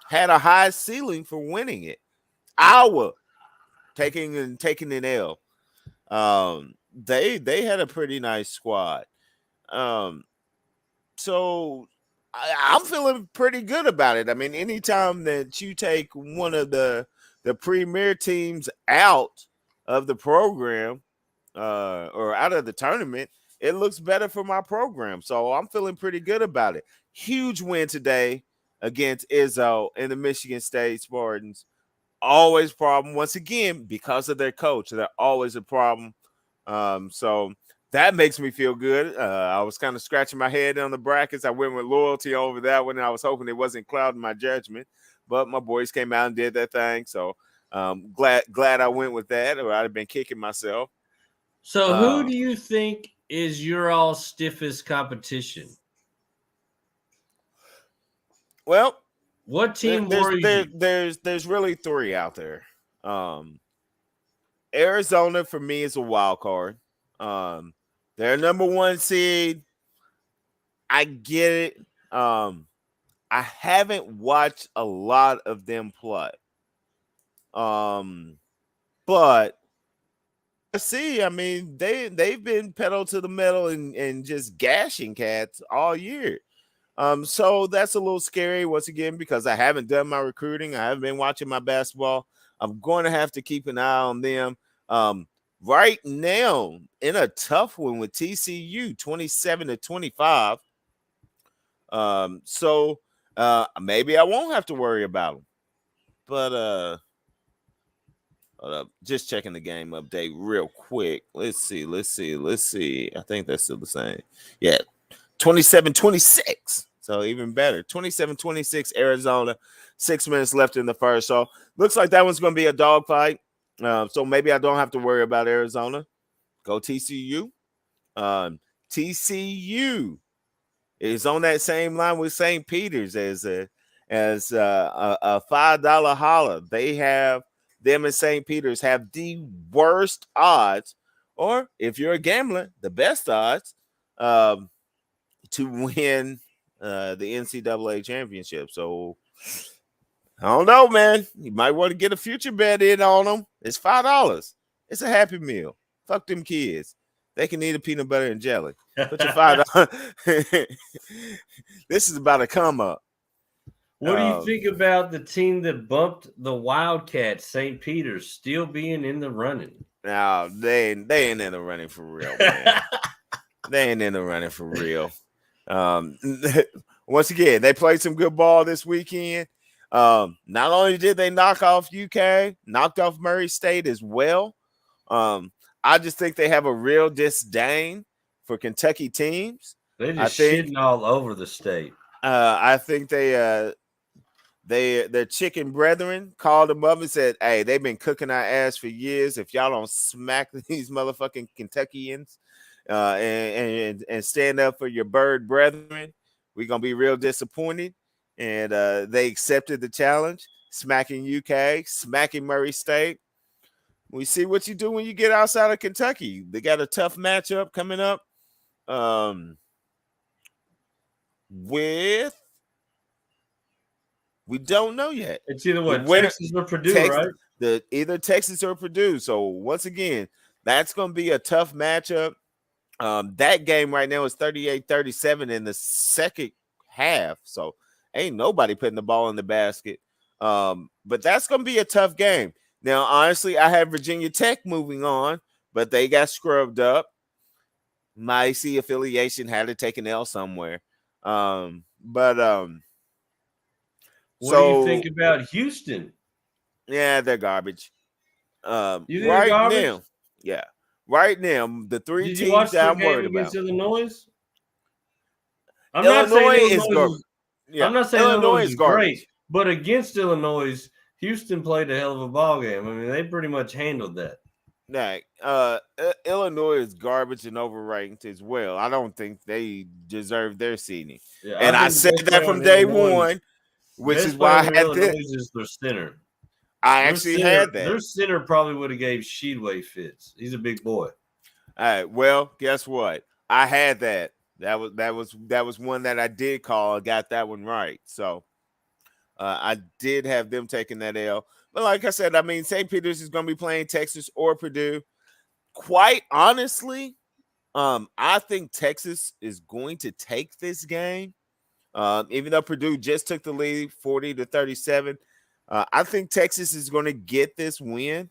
had a high ceiling for winning it. Iowa taking an L. They had a pretty nice squad. So I'm feeling pretty good about it. I mean, anytime that you take one of the premier teams out of the program or out of the tournament, it looks better for my program. So I'm feeling pretty good about it. Huge win today against Izzo and the Michigan State Spartans. always a problem. Once again, because of their coach, they're always a problem. So that makes me feel good. I was kind of scratching my head on the brackets. I went with loyalty over that one. And I was hoping it wasn't clouding my judgment, but my boys came out and did their thing. So glad I went with that, or I'd have been kicking myself. So who do you think is your all stiffest competition? Well, what team worries you? there's really three out there. Arizona for me is a wild card. They're number one seed. I get it. I haven't watched a lot of them play. But see, I mean, they've been pedal to the metal and just gashing cats all year. So that's a little scary once again because I haven't done my recruiting. I haven't been watching my basketball. I'm going to have to keep an eye on them. Right now, in a tough one with TCU, 27-25. So maybe I won't have to worry about them. But just checking the game update real quick. Let's see. I think that's still the same. Yeah, 27-26. So even better. 27-26 Arizona. 6 minutes left in the first. So looks like that one's going to be a dogfight. So maybe I don't have to worry about Arizona. Go TCU. TCU is on that same line with St. Peter's as a $5 holler. They have them and St. Peter's have the worst odds, or if you're a gambler, the best odds to win the NCAA championship. So I don't know, man. You might want to get a future bet in on them. It's $5. It's a Happy Meal. Fuck them kids. They can eat a peanut butter and jelly. Put your $5. This is about a come up. What do you think about the team that bumped the Wildcats, St. Peter's, still being in the running? No, they ain't in the running for real, man. They ain't in the running for real. Once again, they played some good ball this weekend. Not only did they knock off UK, knocked off Murray State as well. I just think they have a real disdain for Kentucky teams. They're just shitting all over the state. I think their chicken brethren called them up and said, "Hey, they've been cooking our ass for years. If y'all don't smack these motherfucking Kentuckians and stand up for your bird brethren, we're gonna be real disappointed." And they accepted the challenge, smacking UK, smacking Murray State. We see what you do when you get outside of Kentucky. They got a tough matchup coming up with. We don't know yet. It's either what, Texas or Purdue, right? Either Texas or Purdue. So once again, that's going to be a tough matchup. That game right now is 38-37 in the second half. So ain't nobody putting the ball in the basket. But that's going to be a tough game. Now, honestly, I have Virginia Tech moving on, but they got scrubbed up. My IC affiliation had to take an L somewhere. What do you think about Houston? Yeah, they're garbage. You think they're garbage? Now, yeah. Right now, the three Did you watch teams that the I'm game worried against about. Illinois? Illinois is garbage. Yeah, I'm not saying Illinois is great, but against Illinois, Houston played a hell of a ball game. I mean, they pretty much handled that. Illinois is garbage and overranked as well. I don't think they deserve their seeding. Yeah, and I said that from day one, which is why I had this. Is their center. Had that. Their center probably would have gave Sheedway fits. He's a big boy. All right. Well, guess what? I had that. That was one that I did call. I got that one right. So I did have them taking that L. But like I said, I mean, St. Peter's is going to be playing Texas or Purdue. Quite honestly, I think Texas is going to take this game. Even though Purdue just took the lead 40-37. I think Texas is going to get this win.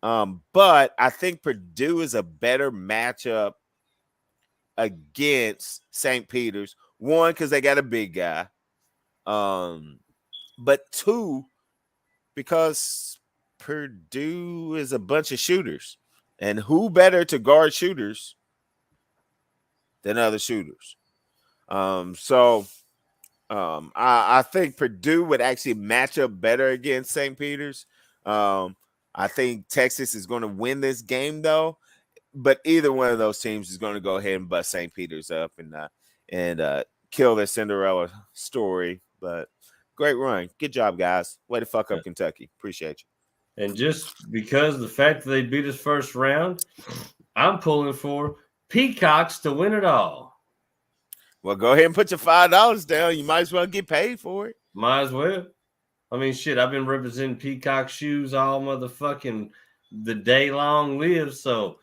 But I think Purdue is a better matchup against St. Peter's. One, because they got a big guy. But two, because Purdue is a bunch of shooters, and who better to guard shooters than other shooters? I think Purdue would actually match up better against St. Peter's. I think Texas is going to win this game though, but either one of those teams is going to go ahead and bust St. Peter's up and kill their Cinderella story. But great run, good job, guys. Way to fuck up Kentucky. Appreciate you. And just because the fact that they beat us first round, I'm pulling for Peacocks to win it all. Well, go ahead and put your $5 down. You might as well get paid for it. Might as well. I mean, shit, I've been representing Peacock shoes all motherfucking the day long live, so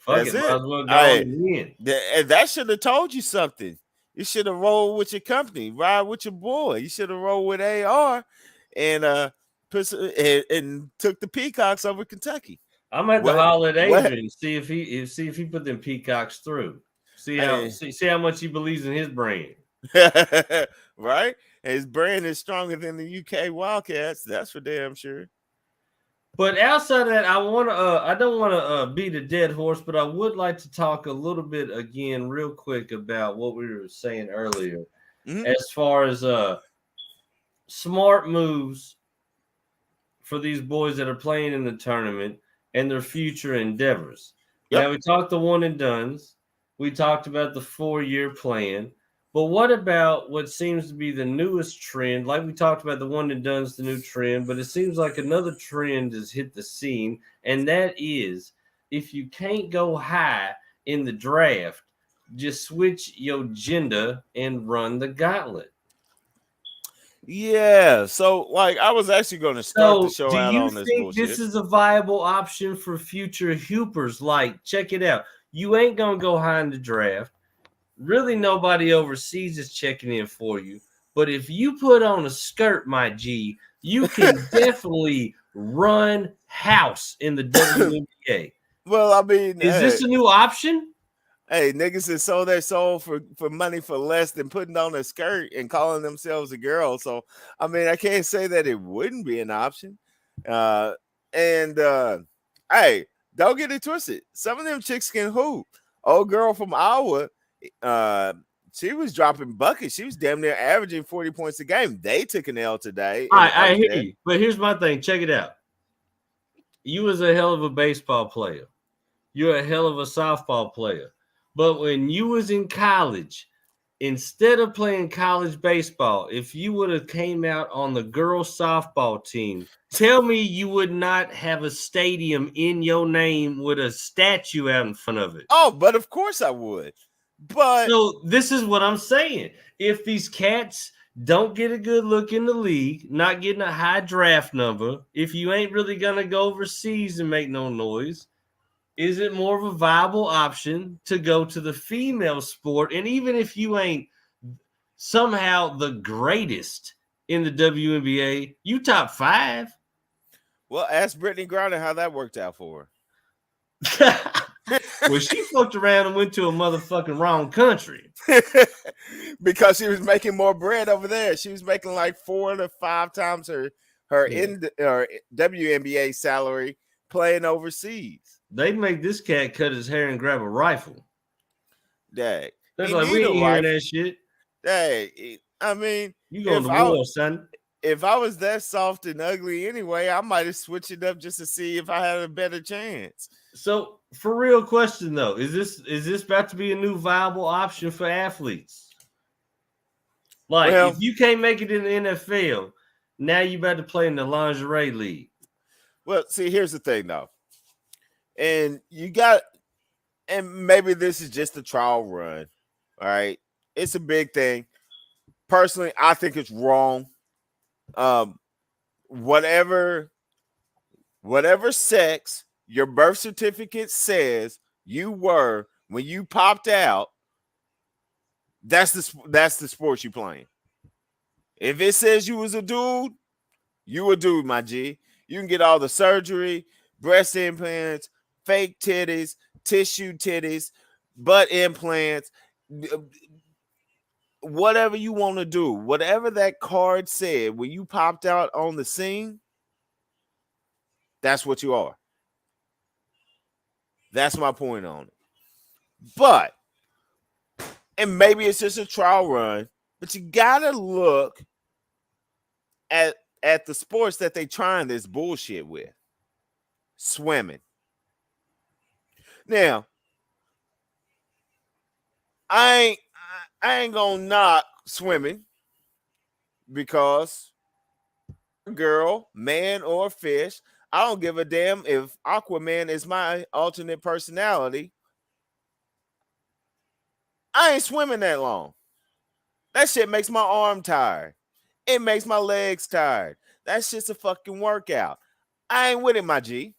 fuck it. Might as well go and win. That should have told you something. You should have rolled with your company, ride with your boy. You should have rolled with AR and took the Peacocks over Kentucky. I'm at the holler at Adrian, see if he put them Peacocks through. See how much he believes in his brand. Right? His brand is stronger than the UK Wildcats. That's for damn sure. But outside of that, I don't want to beat a dead horse, but I would like to talk a little bit again, real quick, about what we were saying earlier, as far as smart moves for these boys that are playing in the tournament and their future endeavors. Yep. Now we talked the one and dones. We talked about the 4-year plan. But what about what seems to be the newest trend? Like we talked about the one and done's the new trend, but it seems like another trend has hit the scene, and that is if you can't go high in the draft, just switch your gender and run the gauntlet. Yeah, so like I was actually going to start the show out on this bullshit. Do you think this is a viable option for future hoopers? Like, check it out. You ain't going to go high in the draft. Really, nobody overseas is checking in for you. But if you put on a skirt, my G, you can definitely run house in the WNBA. Well, I mean, is this a new option? Hey, niggas that sold their soul for money for less than putting on a skirt and calling themselves a girl. So, I mean, I can't say that it wouldn't be an option. Hey, don't get it twisted. Some of them chicks can hoop. Old girl from Iowa, she was dropping buckets. She was damn near averaging 40 points a game. They took an L today. I hear you. But here's my thing. Check it out. You was a hell of a baseball player. You're a hell of a softball player. But when you was in college, instead of playing college baseball, if you would have came out on the girls softball team, tell me you would not have a stadium in your name with a statue out in front of it. Oh, but of course I would. But so this is what I'm saying. If these cats don't get a good look in the league, not getting a high draft number, if you ain't really going to go overseas and make no noise, is it more of a viable option to go to the female sport? And even if you ain't somehow the greatest in the WNBA, you top 5. Well, ask Brittany Griner how that worked out for her. Well, she fucked around and went to a motherfucking wrong country. Because she was making more bread over there. She was making like 4 to 5 times her WNBA salary playing overseas. They'd make this cat cut his hair and grab a rifle. Dang. They're like, we ain't hearing that shit. Dang. I mean, you going to war, son. If I was that soft and ugly anyway, I might have switched it up just to see if I had a better chance. So, for real question though, is this about to be a new viable option for athletes? Like, if you can't make it in the NFL, now you better play in the lingerie league. Well, see, here's the thing though. And maybe this is just a trial run. All right. It's a big thing. Personally, I think it's wrong. Whatever sex your birth certificate says you were when you popped out, that's the sport you playing. If it says you was a dude, you a dude, my G. You can get all the surgery, breast implants, fake titties, tissue titties, butt implants, whatever you want to do, whatever that card said when you popped out on the scene, That's what you are. That's my point on it. But, and maybe it's just a trial run, but you gotta look at the sports that they trying this bullshit with. Swimming. Now, I ain't I ain't gonna knock swimming because girl, man, or fish, I don't give a damn if Aquaman is my alternate personality. I ain't swimming that long. That shit makes my arm tired. It makes my legs tired. That's just a fucking workout. I ain't with it, my G.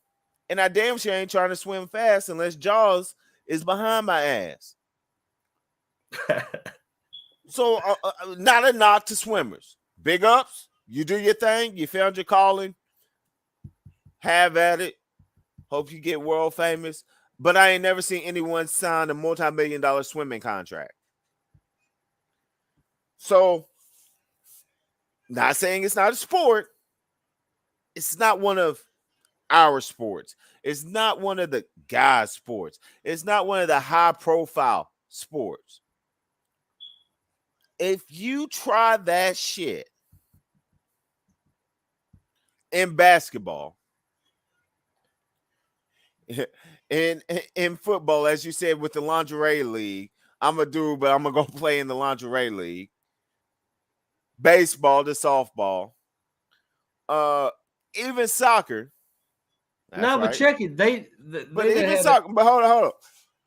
And I damn sure ain't trying to swim fast unless Jaws is behind my ass. So, not a knock to swimmers. Big ups. You do your thing. You found your calling. Have at it. Hope you get world famous. But I ain't never seen anyone sign a multi-million-dollar swimming contract. So, not saying it's not a sport. It's not one of our sports. It's not one of the guys' sports. It's not one of the high-profile sports. If you try that shit in basketball, in football, as you said, with the lingerie league, I'm a dude, but I'm gonna go play in the lingerie league. Baseball to softball, even soccer. That's no, but right. check it. But even soccer. But hold on.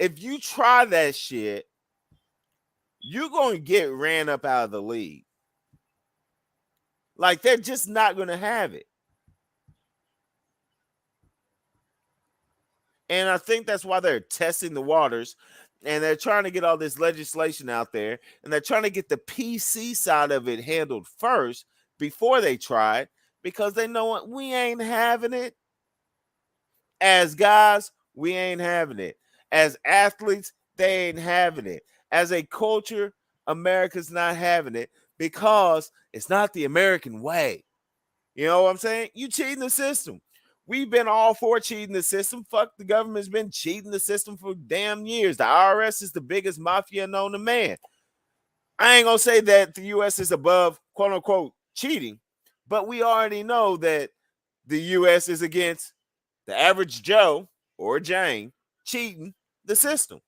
If you try that shit, you're gonna get ran up out of the league. Like they're just not gonna have it. And I think that's why they're testing the waters and they're trying to get all this legislation out there and they're trying to get the PC side of it handled first before they try it because they know what we ain't having it. As guys, we ain't having it. As athletes, they ain't having it. As a culture, America's not having it because it's not the American way. You know what I'm saying? You cheating the system. We've been all for cheating the system. Fuck, the government's been cheating the system for damn years. The IRS is the biggest mafia known to man. I ain't gonna say that the U.S. is above quote unquote cheating, but we already know that the U.S. is against the average Joe or Jane cheating the system.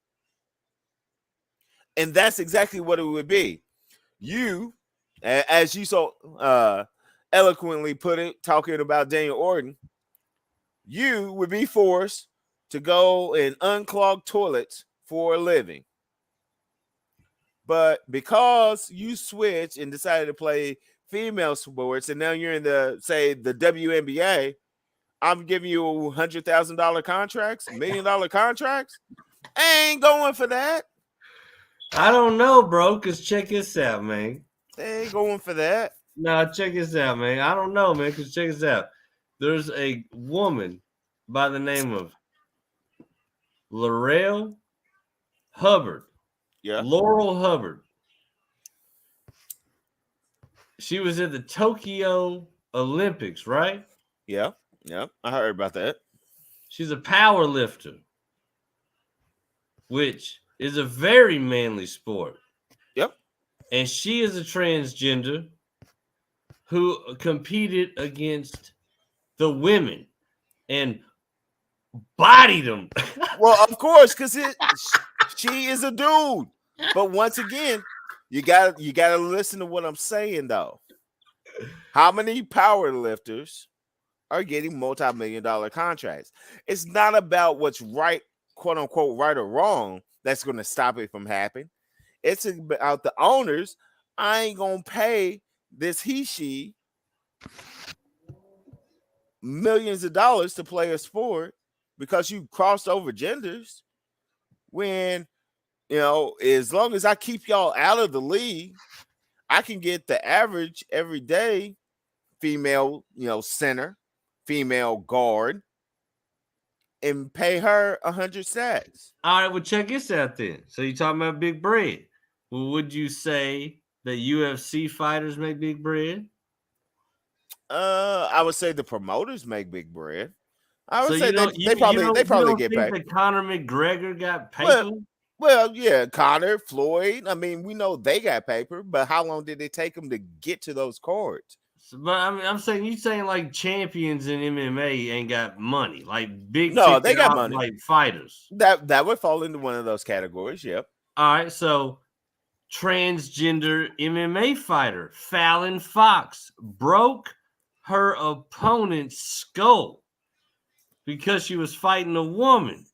And that's exactly what it would be. You, as you so eloquently put it, talking about Daniel Orton, you would be forced to go and unclog toilets for a living. But because you switched and decided to play female sports, and now you're in the, say, the WNBA, I'm giving you $100,000 contracts, $1 million contracts. I ain't going for that. I don't know, bro, because check this out, man. They ain't going for that. Nah, check this out, man. I don't know, man, because check this out. There's a woman by the name of Laurel Hubbard. Yeah. Laurel Hubbard. She was at the Tokyo Olympics, right? Yeah. Yeah. I heard about that. She's a power lifter, which is a very manly sport. Yep. And she is a transgender who competed against the women and bodied them. Well, of course, because she is a dude. But once again, you gotta listen to what I'm saying though. How many power lifters are getting multi-million-dollar contracts? It's not about what's right, quote unquote, right or wrong that's gonna stop it from happening. It's about the owners. I ain't gonna pay this she millions of dollars to play a sport because you crossed over genders when, you know, as long as I keep y'all out of the league, I can get the average everyday female, you know, center, female guard, and pay her 100 sacks. All right, well, check this out then. So you're talking about big bread. Well, would you say that UFC fighters make big bread? I would say the promoters make big bread. I So would say you don't they you probably don't get think paid. that Conor McGregor got Well, paper? yeah, Connor, Floyd. I mean, we know they got paper, but how long did it take them to get to those cards? But I mean, I'm saying you saying like champions in MMA ain't got money, like big No, ticket they got out money. like fighters. That would fall into one of those categories. Yep. All right, so transgender MMA fighter Fallon Fox broke her opponent's skull because she was fighting a woman.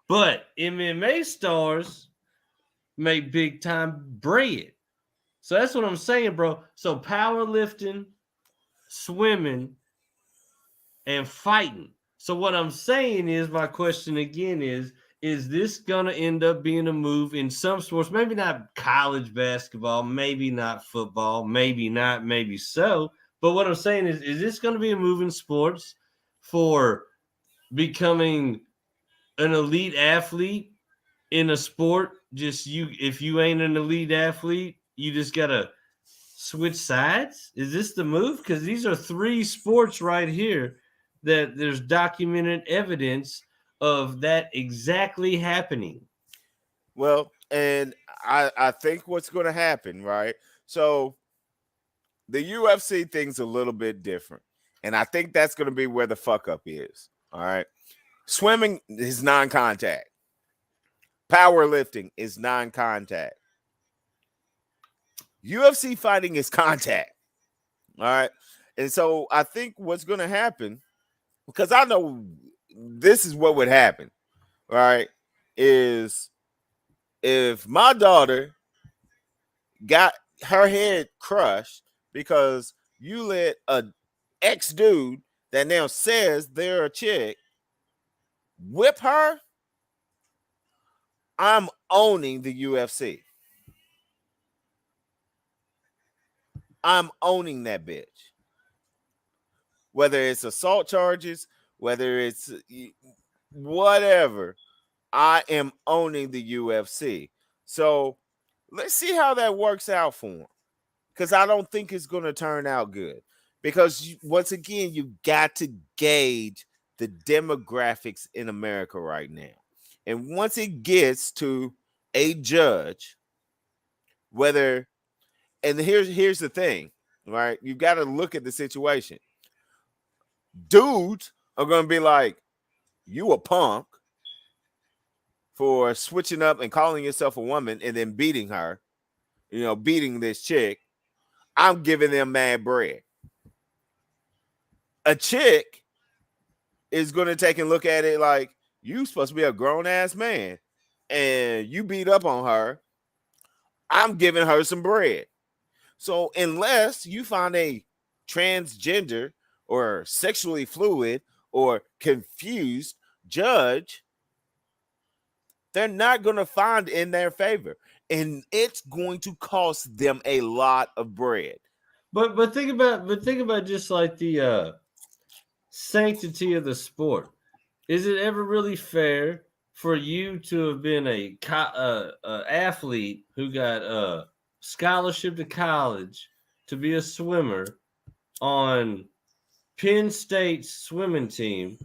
But MMA stars make big time bread. So that's what I'm saying, bro. So powerlifting, swimming, and fighting. So what I'm saying is, my question again is this gonna end up being a move in some sports? Maybe not college basketball, maybe not football, maybe not, maybe so. But what I'm saying is this gonna be a move in sports for becoming an elite athlete in a sport? Just you, if you ain't an elite athlete, you just gotta switch sides? Is this the move? Because these are three sports right here that there's documented evidence of that exactly happening. Well, and I think what's going to happen, right? So the UFC thing's a little bit different, and I think that's going to be where the fuck up is. All right, swimming is non-contact. Powerlifting is non-contact. UFC fighting is contact. All right. And so I think what's going to happen, because I know this is what would happen, right? Is if my daughter got her head crushed because you let a ex dude that now says they're a chick whip her, I'm owning the UFC. I'm owning that bitch. Whether it's assault charges, whether it's whatever, I am owning the UFC. So let's see how that works out for him. Because I don't think it's going to turn out good. Because once again, you got to gauge the demographics in America right now. And once it gets to a judge, whether, and here's the thing, right? You've got to look at the situation. Dudes are going to be like, you a punk for switching up and calling yourself a woman and then beating her, beating this chick. I'm giving them mad bread. A chick is going to take and look at it like, you supposed to be a grown ass man and you beat up on her. I'm giving her some bread. So unless you find a transgender or sexually fluid or confused judge, they're not going to find in their favor. And it's going to cost them a lot of bread. But think about just like the sanctity of the sport. Is it ever really fair for you to have been a athlete who got a scholarship to college to be a swimmer on Penn State's swimming team,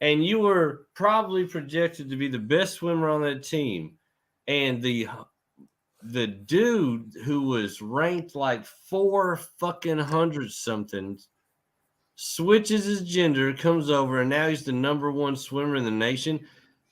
and you were probably projected to be the best swimmer on that team, and the dude who was ranked like 400 something switches his gender, comes over, and now he's the number one swimmer in the nation.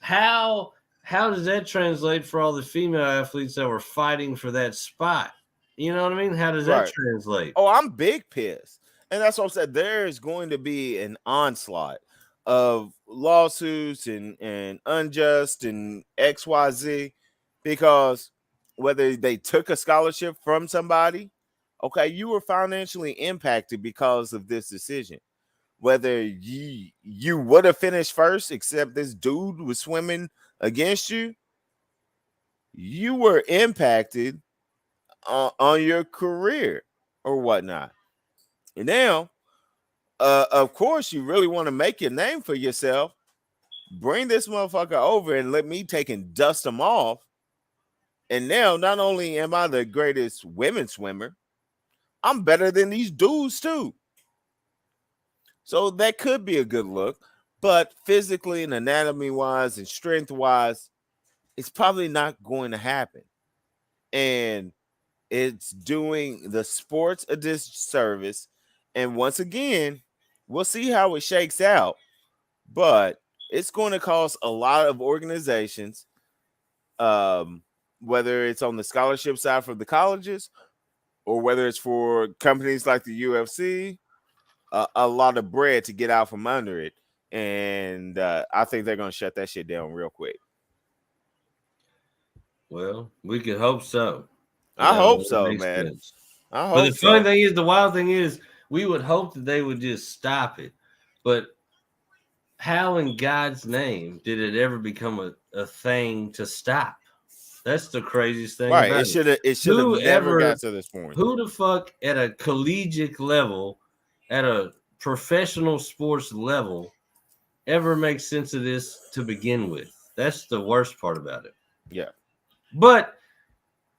How does that translate for all the female athletes that were fighting for that spot? You know what I mean? How does that Right. translate? Oh, I'm big pissed. And that's what I'm saying. There is going to be an onslaught of lawsuits and unjust and XYZ because whether they took a scholarship from somebody, okay, you were financially impacted because of this decision. Whether you would have finished first, except this dude was swimming against you, you were impacted on your career or whatnot. And now, of course, you really want to make your name for yourself. Bring this motherfucker over and let me take and dust him off. And now, not only am I the greatest women swimmer, I'm better than these dudes too. So that could be a good look, but physically and anatomy wise and strength wise, it's probably not going to happen. And it's doing the sports a disservice. And once again, we'll see how it shakes out, but it's going to cost a lot of organizations, um, whether it's on the scholarship side for the colleges or whether it's for companies like the UFC, a lot of bread to get out from under it. And I think they're going to shut that shit down real quick. Well, we could hope so. I That hope would so, make man. sense. I But the hope funny so. thing is, the wild thing is, we would hope that they would just stop it. But how in God's name did it ever become a thing to stop? That's the craziest thing Right. about it. It should have never Whoever, got to this point. who the fuck at a collegiate level, at a professional sports level, ever makes sense of this to begin with? That's the worst part about it. Yeah. But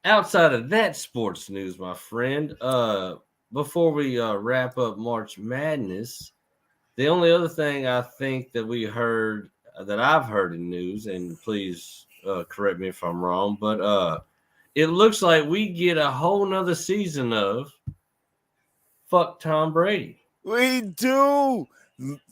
outside of that sports news, my friend, before we wrap up March Madness, the only other thing I think that we heard that I've heard in news, and please correct me if I'm wrong, but it looks like we get a whole nother season of fuck Tom Brady. We do.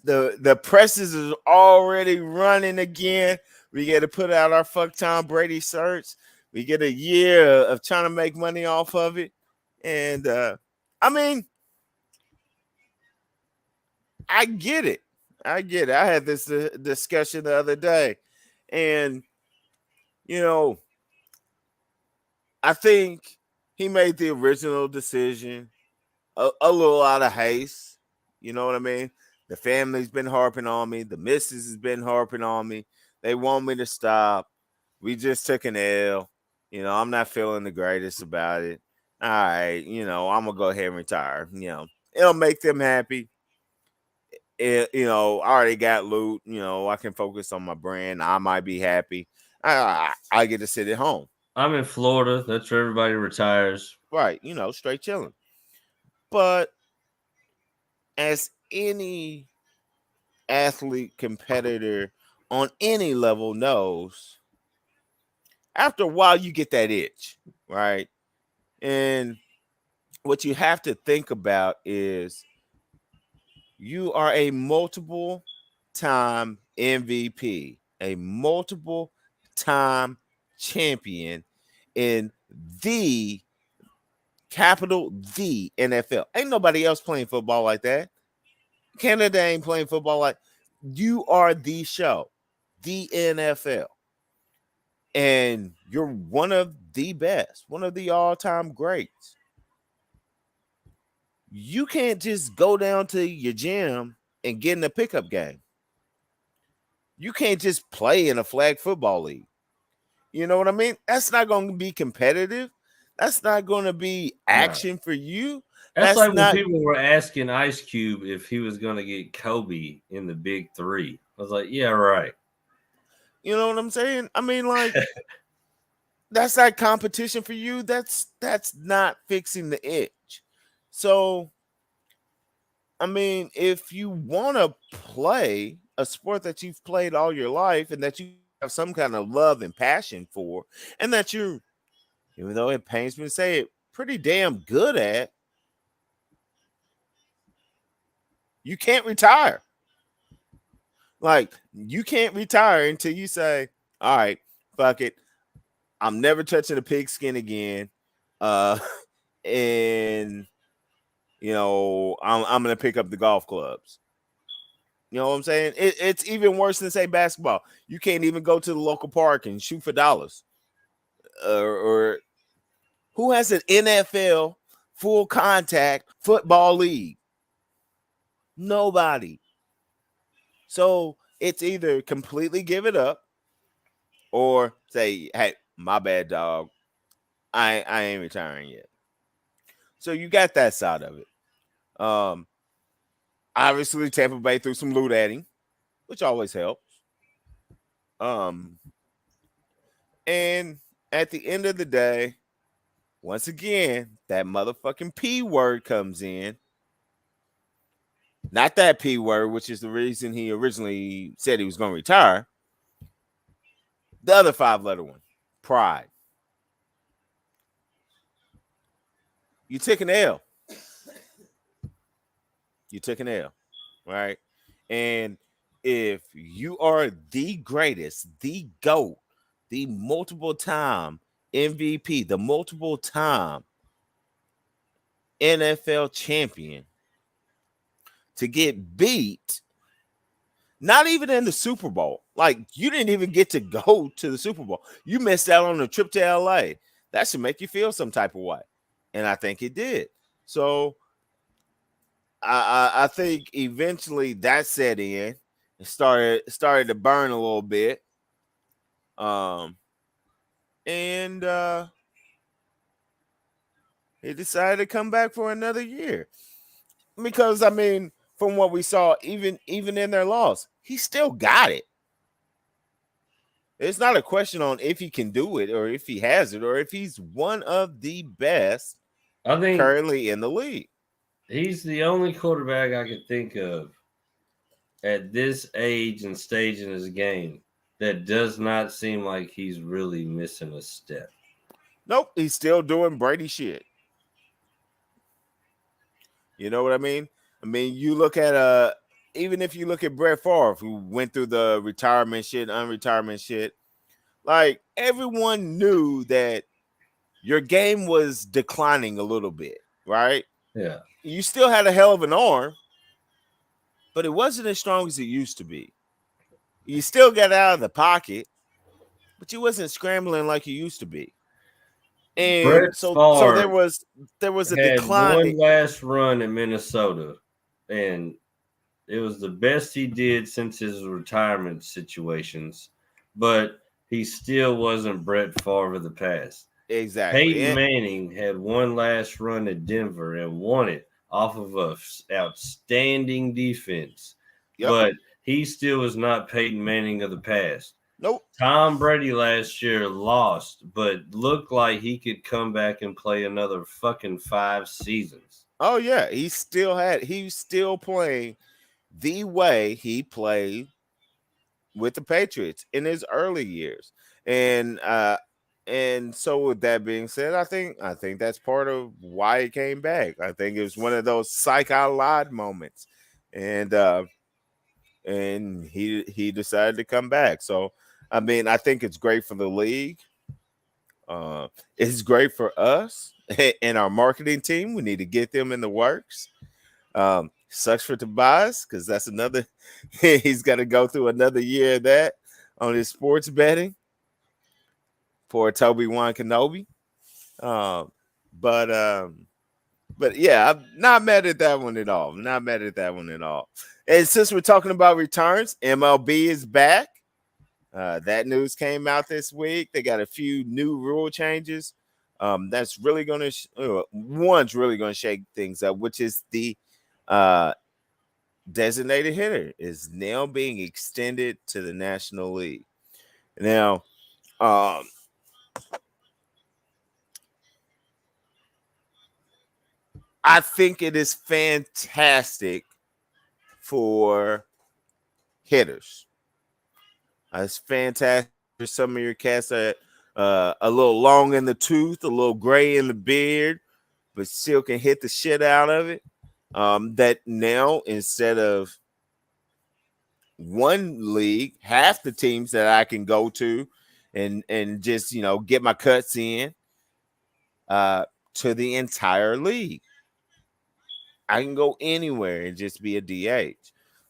The presses is already running again. We got to put out our fuck Tom Brady shirts. We get a year of trying to make money off of it. And I mean, I get it. I get it. I had this discussion the other day. And, you know, I think he made the original decision a little out of haste. You know what I mean? The family's been harping on me. The missus has been harping on me. They want me to stop. We just took an L. You know, I'm not feeling the greatest about it. All right, I'm gonna go ahead and retire. It'll make them happy. I already got loot. I can focus on my brand. I might be happy. I get to sit at home. I'm in Florida. That's where everybody retires. Right, straight chilling. But as any athlete competitor on any level knows, after a while you get that itch, right? And what you have to think about is you are a multiple time MVP, a multiple time champion in the capital the NFL. Ain't nobody else playing football like that. Canada ain't playing football like you are the show, the NFL. And you're one of the best, one of the all-time greats. You can't just go down to your gym and get in a pickup game. You can't just play in a flag football league. You know what I mean? That's not going to be competitive. That's not going to be No. action for you. That's That's like when not, people were asking Ice Cube if he was going to get Kobe in the Big Three. I was like, yeah, right. you know what I'm saying? I mean, like, that's not competition for you. That's not fixing the itch. So, I mean, if you want to play a sport that you've played all your life and that you have some kind of love and passion for, and that you're, even though it pains me to say it, pretty damn good at, you can't retire. Like, you can't retire until you say, all right, fuck it. I'm never touching a pigskin again. And I'm gonna pick up the golf clubs. You know what I'm saying? It's even worse than say basketball. You can't even go to the local park and shoot for dollars. Or who has an NFL full contact football league? Nobody. So it's either completely give it up or say, hey, my bad, dog. I ain't retiring yet. So you got that side of it. Obviously Tampa Bay threw some loot at him, which always helps. Um, and at the end of the day, once again, that motherfucking P word comes in. Not that P word, which is the reason he originally said he was going to retire. The other 5-letter one, pride. You took an L. You took an L, right? And if you are the greatest, the GOAT, the multiple time MVP, the multiple time NFL champion, to get beat, not even in the Super Bowl. Like, you didn't even get to go to the Super Bowl. You missed out on a trip to LA. That should make you feel some type of way. And I think it did. So I think eventually that set in and started to burn a little bit. And he decided to come back for another year. Because I mean, from what we saw, even in their loss, he still got it. It's not a question on if he can do it or if he has it or if he's one of the best I think currently in the league. he's the only quarterback I can think of at this age and stage in his game that does not seem like he's really missing a step. Nope, he's still doing Brady shit. You know what I mean? I mean, you look at even if you look at Brett Favre, who went through the retirement shit, unretirement shit, like everyone knew that your game was declining a little bit, right? Yeah. You still had a hell of an arm, but it wasn't as strong as it used to be. You still got out of the pocket, but you wasn't scrambling like you used to be. And Brett so Favre there was a had decline. one last run in Minnesota, and it was the best he did since his retirement situations, but he still wasn't Brett Favre of the past. Exactly. Peyton Manning had one last run at Denver and won it off of a outstanding defense, Yep. but he still was not Peyton Manning of the past. Nope. Tom Brady last year lost, but looked like he could come back and play another fucking 5 seasons. Oh yeah, he's still playing the way he played with the Patriots in his early years. And so with that being said, I think that's part of why he came back. I think it was one of those psych I lied moments. And he decided to come back. So I mean, I think it's great for the league. It's great for us and our marketing team. We need to get them in the works. Sucks for Tobias because that's another. He's got to go through another year of that on his sports betting. Poor Toby Wan Kenobi. Um, but but yeah, I'm not mad at that one at all. Not mad at that one at all. And since we're talking about returns, MLB is back. That news came out this week. They got a few new rule changes. That's really going to one's really going to shake things up, which is the designated hitter is now being extended to the National League. Now, I think it is fantastic for hitters. It's fantastic for some of your cats that a little long in the tooth, a little gray in the beard, but still can hit the shit out of it. That now instead of one league, half the teams that I can go to and just get my cuts in to the entire league. I can go anywhere and just be a DH.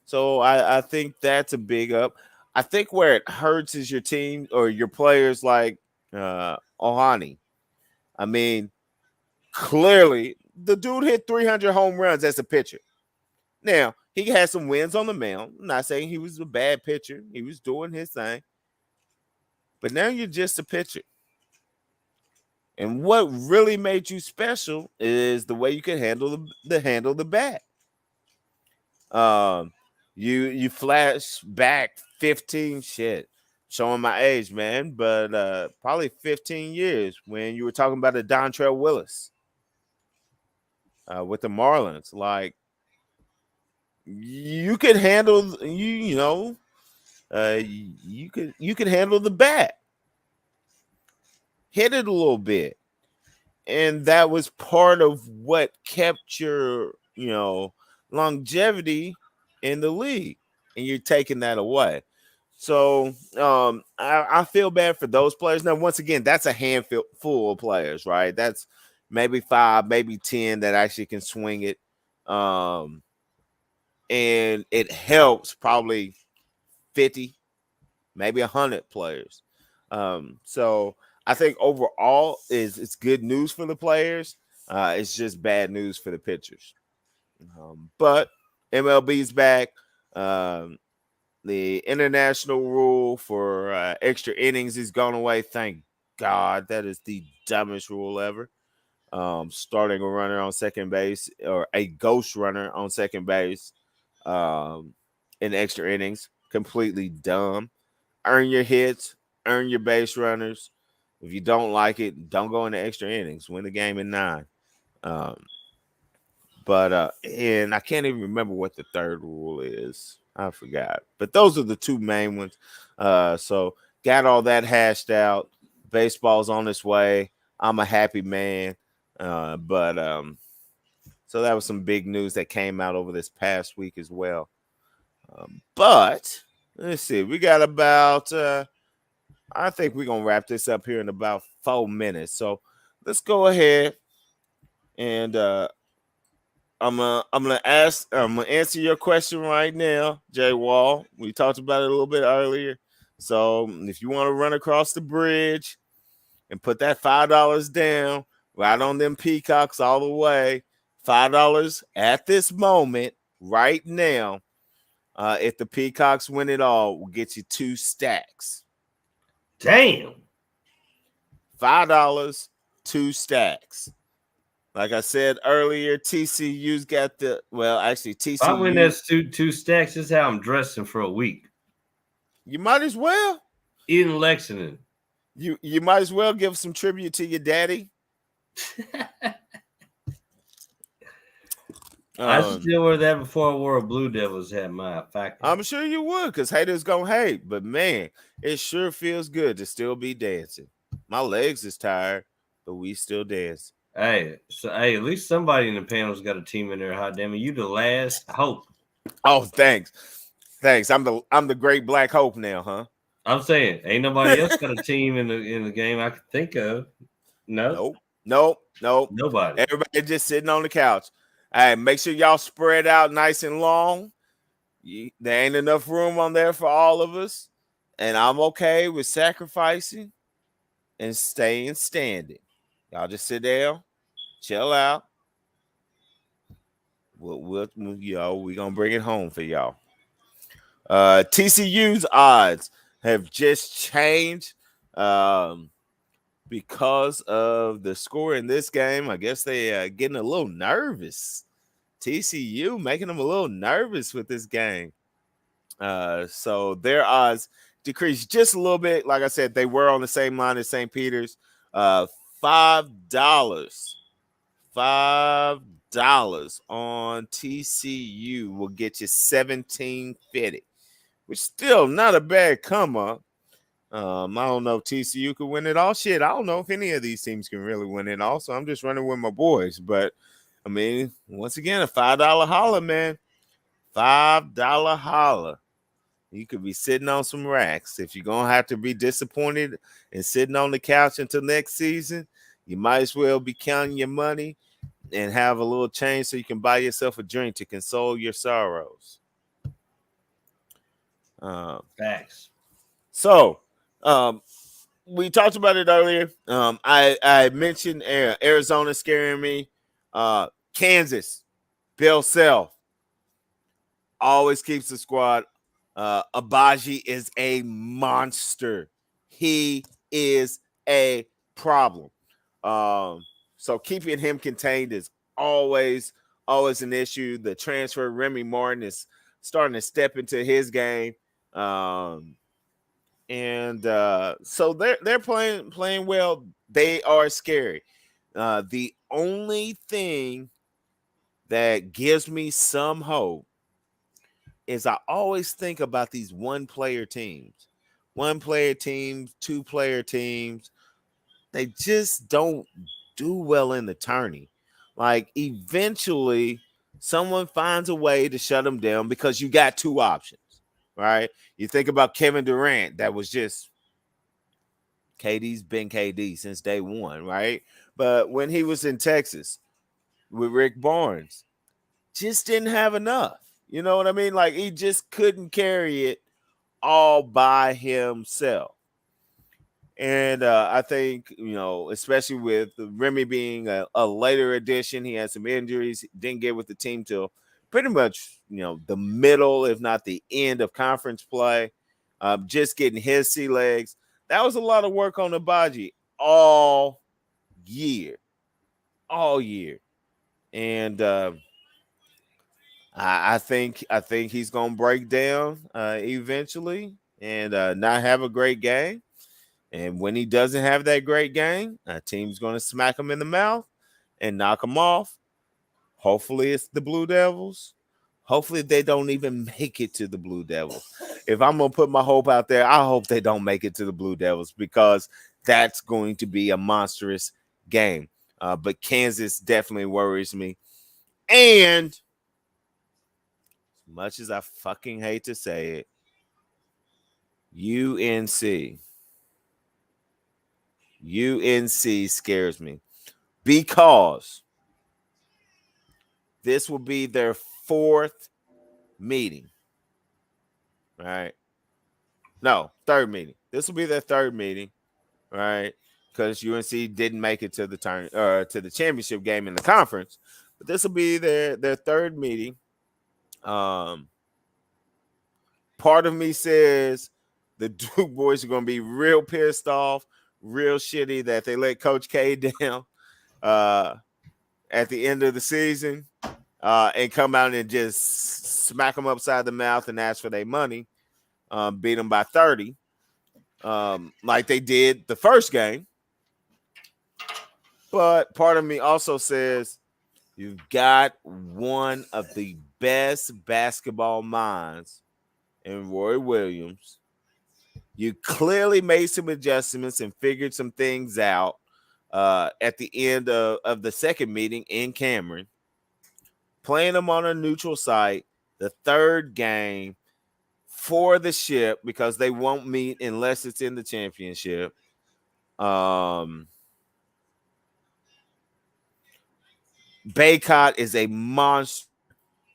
So I think that's a big up. I think where it hurts is your team or your players like Ohani. I mean, clearly the dude hit 300 home runs as a pitcher. Now, he had some wins on the mound. I'm not saying he was a bad pitcher. He was doing his thing. But now you're just a pitcher. And what really made you special is the way you can handle the bat. You flash back 15 shit, showing my age, man, but probably 15 years when you were talking about the Dontrell Willis with the Marlins. Like, you could handle you know you could handle the bat, hit it a little bit, and that was part of what kept your longevity in the league, and you're taking that away. So I feel bad for those players. Now, once again, that's a handful full of players, right? That's maybe 5, maybe 10 that actually can swing it. Um, and it helps probably 50, maybe 100 players. So I think overall is it's good news for the players. It's just bad news for the pitchers. But MLB's back. Um, the international rule for extra innings is gone away. Thank God. That is the dumbest rule ever. Starting a runner on second base or a ghost runner on second base um, in extra innings. Completely dumb. Earn your hits, earn your base runners. If you don't like it, don't go into extra innings. Win the game in 9. Um, but and I can't even remember what the third rule is. I forgot. But those are the two main ones. So got all that hashed out. Baseball's on its way. I'm a happy man. But so that was some big news that came out over this past week as well. But let's see. We got about I think we're gonna wrap this up here in about 4 minutes. So let's go ahead and I'm gonna answer your question right now, Jay Wall. We talked about it a little bit earlier. So if you want to run across the bridge and put that $5 down, right on them peacocks all the way, $5 at this moment, right now. If the peacocks win it all, we'll get you 2 stacks. Damn. $5, 2 stacks. Like I said earlier, TCU's got actually If I win TCU. that two stacks, this is how I'm dressing for a week. You might as well. In Lexington. You might as well give some tribute to your daddy. I still wear that before I wore a Blue Devils hat, my factory. I'm sure you would, because haters gonna hate. But man, it sure feels good to still be dancing. My legs is tired, but we still dance. Hey, at least somebody in the panel's got a team in there. Hot damn it, you the last hope. Oh, thanks. I'm the great black hope now, huh? I'm saying, ain't nobody else got a team in the game I can think of. No, Nope. nobody. Everybody just sitting on the couch. All right, make sure y'all spread out nice and long. There ain't enough room on there for all of us, and I'm okay with sacrificing and staying standing. Y'all just sit down, chill out. We're gonna bring it home for y'all. TCU's odds have just changed because of the score in this game. I guess they getting a little nervous. TCU making them a little nervous with this game. So their odds decreased just a little bit. Like I said, they were on the same line as St. Peter's. $5. $5 on TCU will get you 1750, which still not a bad come up. I don't know if TCU could win it all. Shit, I don't know if any of these teams can really win it all. So I'm just running with my boys. But I mean, once again, a $5 holler, man. $5 holler. You could be sitting on some racks. If you're gonna have to be disappointed and sitting on the couch until next season, you might as well be counting your money and have a little change so you can buy yourself a drink to console your sorrows. Facts. So, we talked about it earlier. I mentioned Arizona scaring me. Kansas, Bill Self always keeps the squad. Abaji is a monster. He is a problem. So keeping him contained is always an issue. The transfer Remy Martin is starting to step into his game. And so they're playing well. They are scary. The only thing that gives me some hope is I always think about these one player teams, two player teams. They just don't do well in the tourney. Like eventually, someone finds a way to shut them down because you got two options, right? You think about Kevin Durant, that was just KD's been KD since day one, right? But when he was in Texas with Rick Barnes, just didn't have enough. You know what I mean? Like he just couldn't carry it all by himself. And I think, especially with Remy being a later addition, he had some injuries, didn't get with the team till pretty much, the middle, if not the end of conference play, just getting his sea legs. That was a lot of work on Abaji all year, all year. And I think he's gonna break down eventually and not have a great game. And when he doesn't have that great game, a team's gonna smack him in the mouth and knock him off. Hopefully, it's the Blue Devils. Hopefully, they don't even make it to the Blue Devils. If I'm gonna put my hope out there, I hope they don't make it to the Blue Devils because that's going to be a monstrous game. But Kansas definitely worries me. And as much as I fucking hate to say it, UNC. UNC scares me because this will be their fourth meeting. Right? No, third meeting. This will be their third meeting, right? Because UNC didn't make it to the to the championship game in the conference, but this will be their third meeting. Um, Part of me says the Duke boys are going to be real pissed off, real shitty that they let Coach K down at the end of the season and come out and just smack them upside the mouth and ask for their money, beat them by 30, like they did the first game. But part of me also says you've got one of the best basketball minds in Roy Williams. You clearly made some adjustments and figured some things out at the end of the second meeting in Cameron. Playing them on a neutral site, the third game for the ship because they won't meet unless it's in the championship. Baycott is a monster.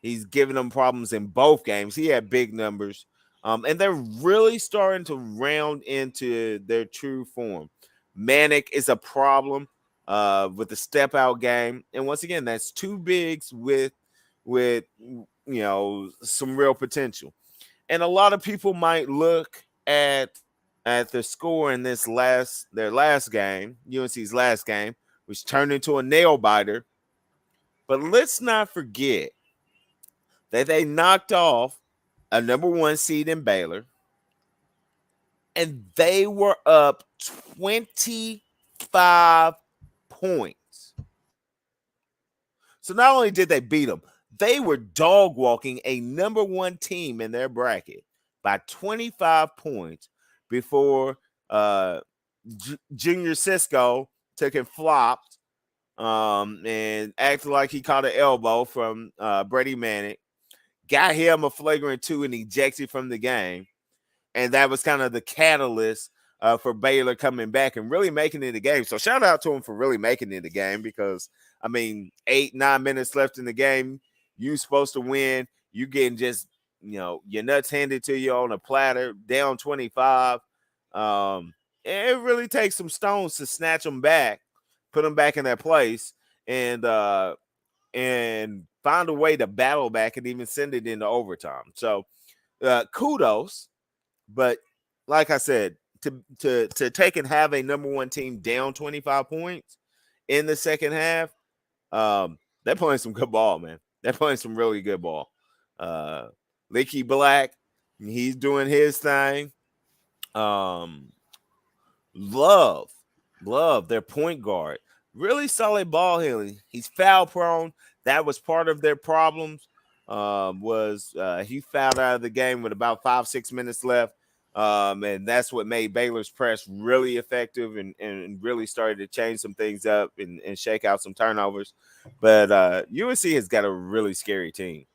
He's giving them problems in both games. He had big numbers. And they're really starting to round into their true form. Manic is a problem with the step out game. And once again, that's two bigs with some real potential. And a lot of people might look at the score in their last game, UNC's last game, which turned into a nail biter. But let's not forget that they knocked off a number one seed in Baylor, and they were up 25 points. So not only did they beat them, they were dog walking a number one team in their bracket by 25 points before Junior Cisco took and flopped and acted like he caught an elbow from Brady Manic. Got him a flagrant 2 and ejected from the game. And that was kind of the catalyst for Baylor coming back and really making it a game. So shout out to him for really making it a game because, 8-9 minutes left in the game. You supposed to win. You getting just, your nuts handed to you on a platter, down 25. It really takes some stones to snatch them back, put them back in their place, and find a way to battle back and even send it into overtime. So kudos. But like I said, to take and have a number one team down 25 points in the second half, they're playing some good ball, man. They're playing some really good ball. Leaky Black, he's doing his thing. Love, their point guard. Really solid ball handling. He's foul prone. That was part of their problems. was he fouled out of the game with about 5-6 minutes left. And that's what made Baylor's press really effective and really started to change some things up and shake out some turnovers. But UNC has got a really scary team,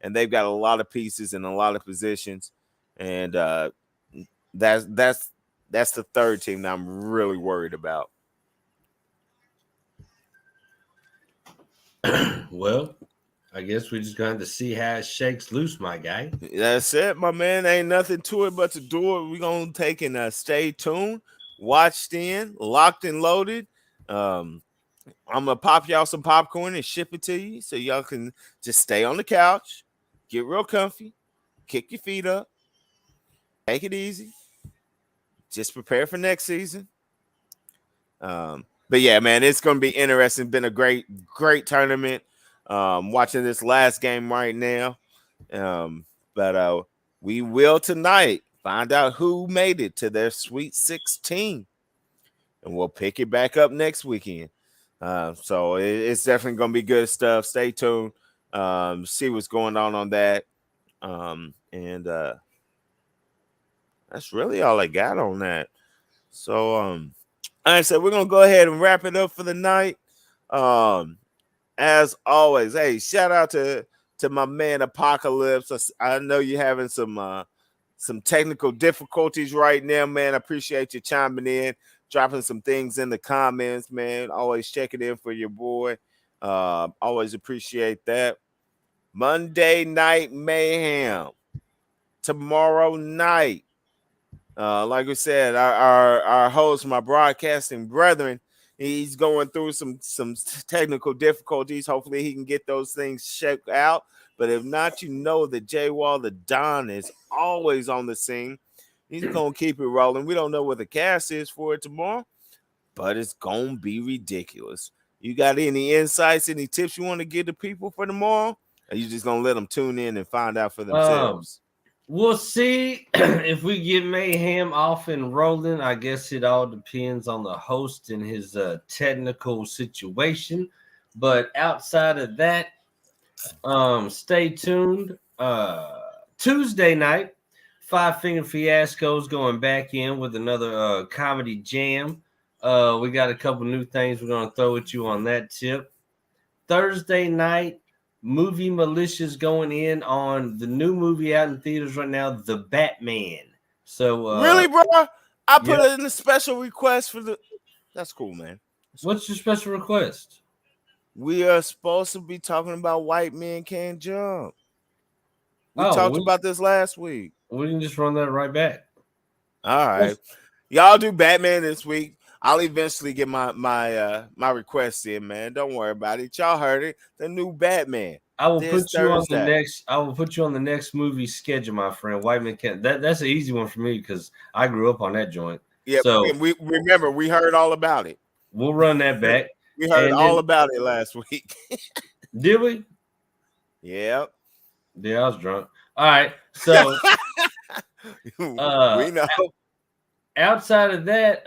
and they've got a lot of pieces in a lot of positions, and that's the third team that I'm really worried about. Well, I guess we're just going to see how it shakes loose, my guy. That's it, my man. Ain't nothing to it but to do it. We're gonna take and stay tuned, watched in, locked and loaded. I'm gonna pop y'all some popcorn and ship it to you so y'all can just stay on the couch, get real comfy, kick your feet up, take it easy, just prepare for next season. But yeah, man, it's gonna be interesting. Been a great tournament. Watching this last game right now. But we will tonight find out who made it to their Sweet 16, and we'll pick it back up next weekend. So it's definitely gonna be good stuff. Stay tuned. See what's going on that. And that's really all I got on that. So like I said, we're gonna go ahead and wrap it up for the night. As always, hey, shout out to my man Apocalypse. I know you're having some technical difficulties right now, man. I appreciate you chiming in, dropping some things in the comments, man. Always checking in for your boy. Always appreciate that. Monday Night Mayhem tomorrow night. Like we said, our host, my broadcasting brethren, he's going through some technical difficulties. Hopefully he can get those things checked out. But if not, you know that J Wall the Don is always on the scene. He's gonna keep it rolling. We don't know what the cast is for it tomorrow, but it's gonna be ridiculous. You got any insights, any tips you want to give to people for tomorrow? Or are you just gonna let them tune in and find out for themselves? We'll see if we get Mayhem off and rolling. I guess it all depends on the host and his technical situation. But outside of that, stay tuned. Tuesday night, Five Finger Fiasco's going back in with another comedy jam. We got a couple new things we're going to throw at you on that tip. Thursday night, Movie Militia's going in on the new movie out in theaters right now, The Batman. So really, bro, I put in a special request for the. That's cool, man. What's your special request? We are supposed to be talking about White Men Can't Jump. We talked about this last week. We can just run that right back. All right, y'all do Batman this week. I'll eventually get my request in, man. Don't worry about it. Y'all heard it. The new Batman. I will put you on the next. I will put you on the next movie schedule, my friend. White Man Can't. That's an easy one for me because I grew up on that joint. Yeah. So we remember we heard all about it. We'll run that back. We heard all about it last week. Did we? Yep. Yeah, I was drunk. All right. So we know. Outside of that,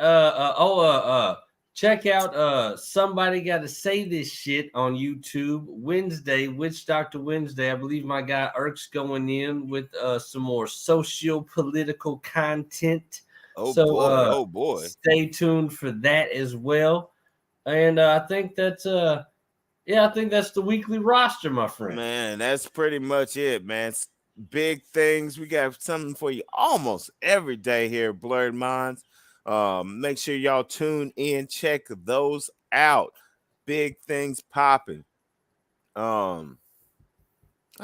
check out Somebody Gotta Say This Shit on YouTube Wednesday, Witch Doctor Wednesday. I believe my guy Irk's going in with some more socio-political content. Oh boy. Stay tuned for that as well. And I think that's the weekly roster, my friend. Man, that's pretty much it, man. Big things. We got something for you almost every day here at Blurred Minds. Make sure y'all tune in, check those out. Big things popping. I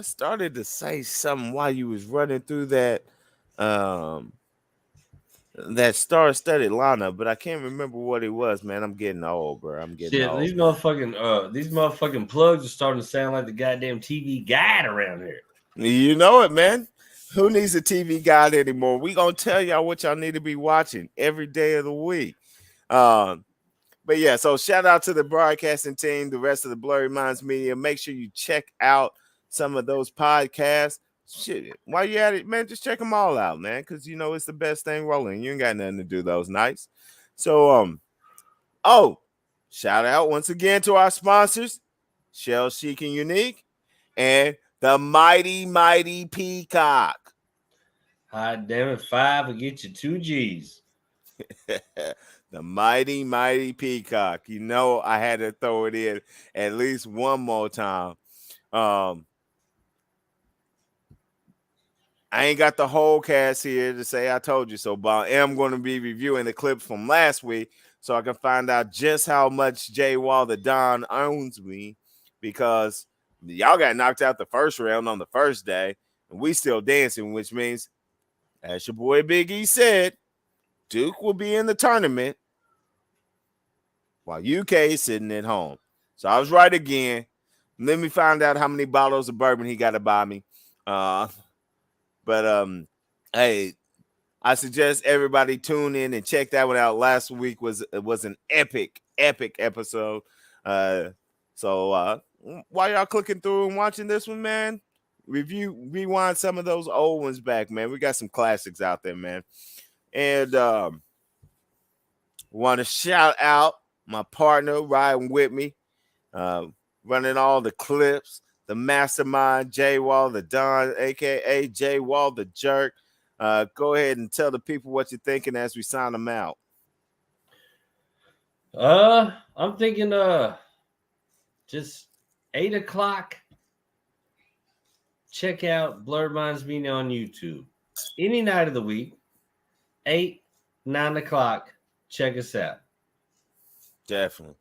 started to say something while you was running through that that star-studded lineup, but I can't remember what it was, man. I'm getting old, bro. I'm getting old. These motherfucking plugs are starting to sound like the goddamn TV guide around here. You know it, man. Who needs a TV guide anymore? We gonna tell y'all what y'all need to be watching every day of the week. But yeah, so shout out to the broadcasting team, the rest of the Blurry Minds Media. Make sure you check out some of those podcasts. Shit, while you at it, man, just check them all out, man, because you know it's the best thing rolling. You ain't got nothing to do those nights. So, shout out once again to our sponsors, Shell Chic and Unique, and The mighty, mighty Peacock. Hot damn it, 5 will get you 2 G's. The mighty, mighty Peacock. You know I had to throw it in at least one more time. I ain't got the whole cast here to say I told you so, but I am going to be reviewing the clips from last week so I can find out just how much Jay Wall the Don owns me, because y'all got knocked out the first round on the first day, and we still dancing, which means, as your boy Big E said, Duke will be in the tournament while UK is sitting at home. So I was right again. Let me find out how many bottles of bourbon he got to buy me. But hey, I suggest everybody tune in and check that one out. Last week was an epic episode. So while y'all clicking through and watching this one, man, rewind some of those old ones back, man. We got some classics out there, man. And want to shout out my partner riding with me, running all the clips. The mastermind, Jay Wall, the Don, a.k.a. Jay Wall, the jerk. Go ahead and tell the people what you're thinking as we sign them out. I'm thinking just 8 o'clock. Check out Blurred Minds Media on YouTube. Any night of the week, 8, 9 o'clock. Check us out. Definitely.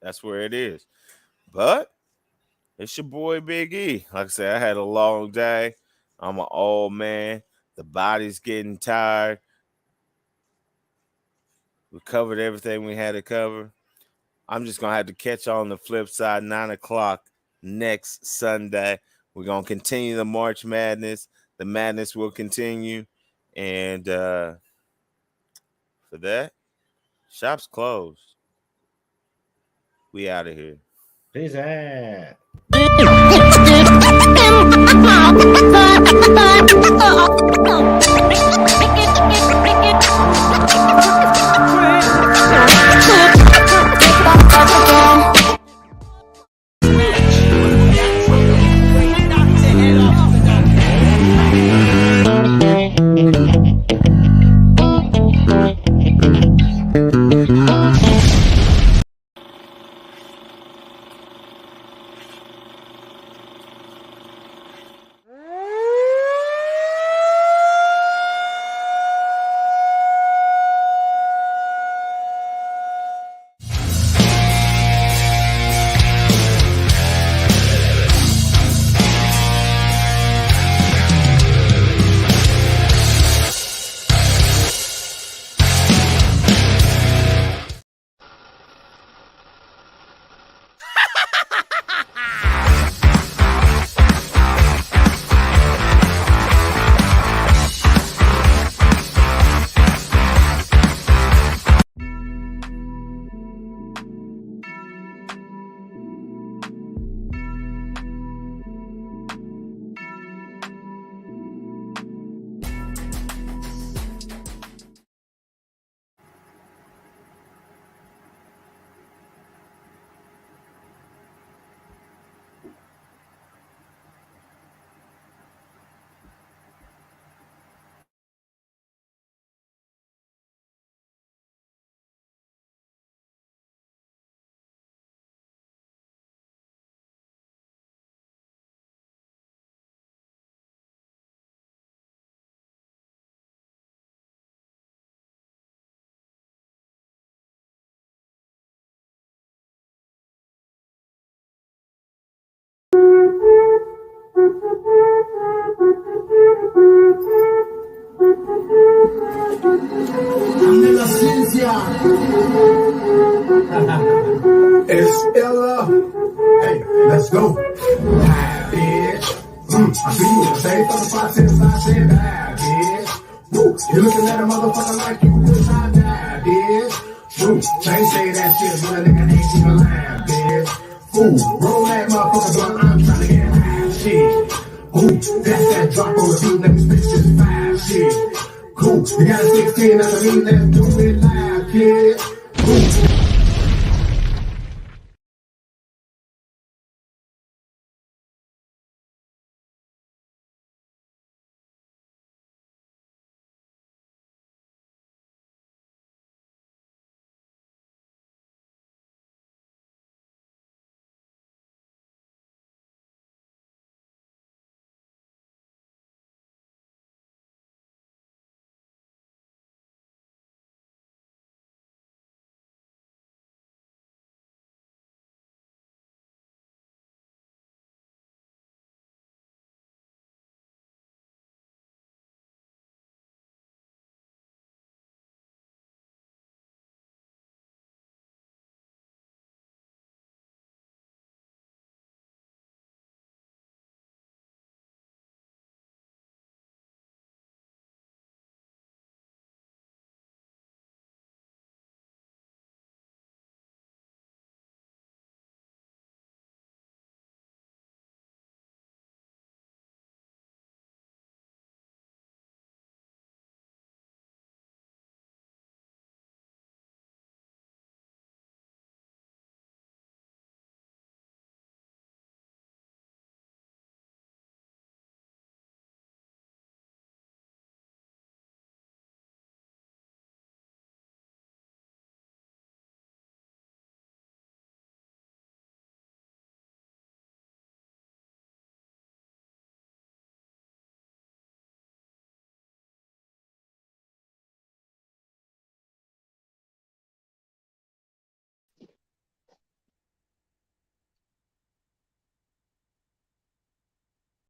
That's where it is. But it's your boy Big E. Like I said, I had a long day. I'm an old man. The body's getting tired. We covered everything we had to cover. I'm just going to have to catch on the flip side, 9 o'clock next Sunday. We're going to continue the March Madness. The madness will continue. And for that, shop's closed. We out of here. Peace out. La ciencia es Ella. Hey, let's go. Bad bitch. I see you say for the 5 since I said bad bitch. Woo, you looking at a motherfucker like you wish I died, bitch. Woo, they say that shit, but a nigga ain't even lying, bitch. Ooh, roll that motherfucker, but I'm trying to get high, shit. Ooh, that's that drop on the beat, let me spit this 5 shit. Cool, you got a 16, that's a mean, let's do it live, kid. Cool.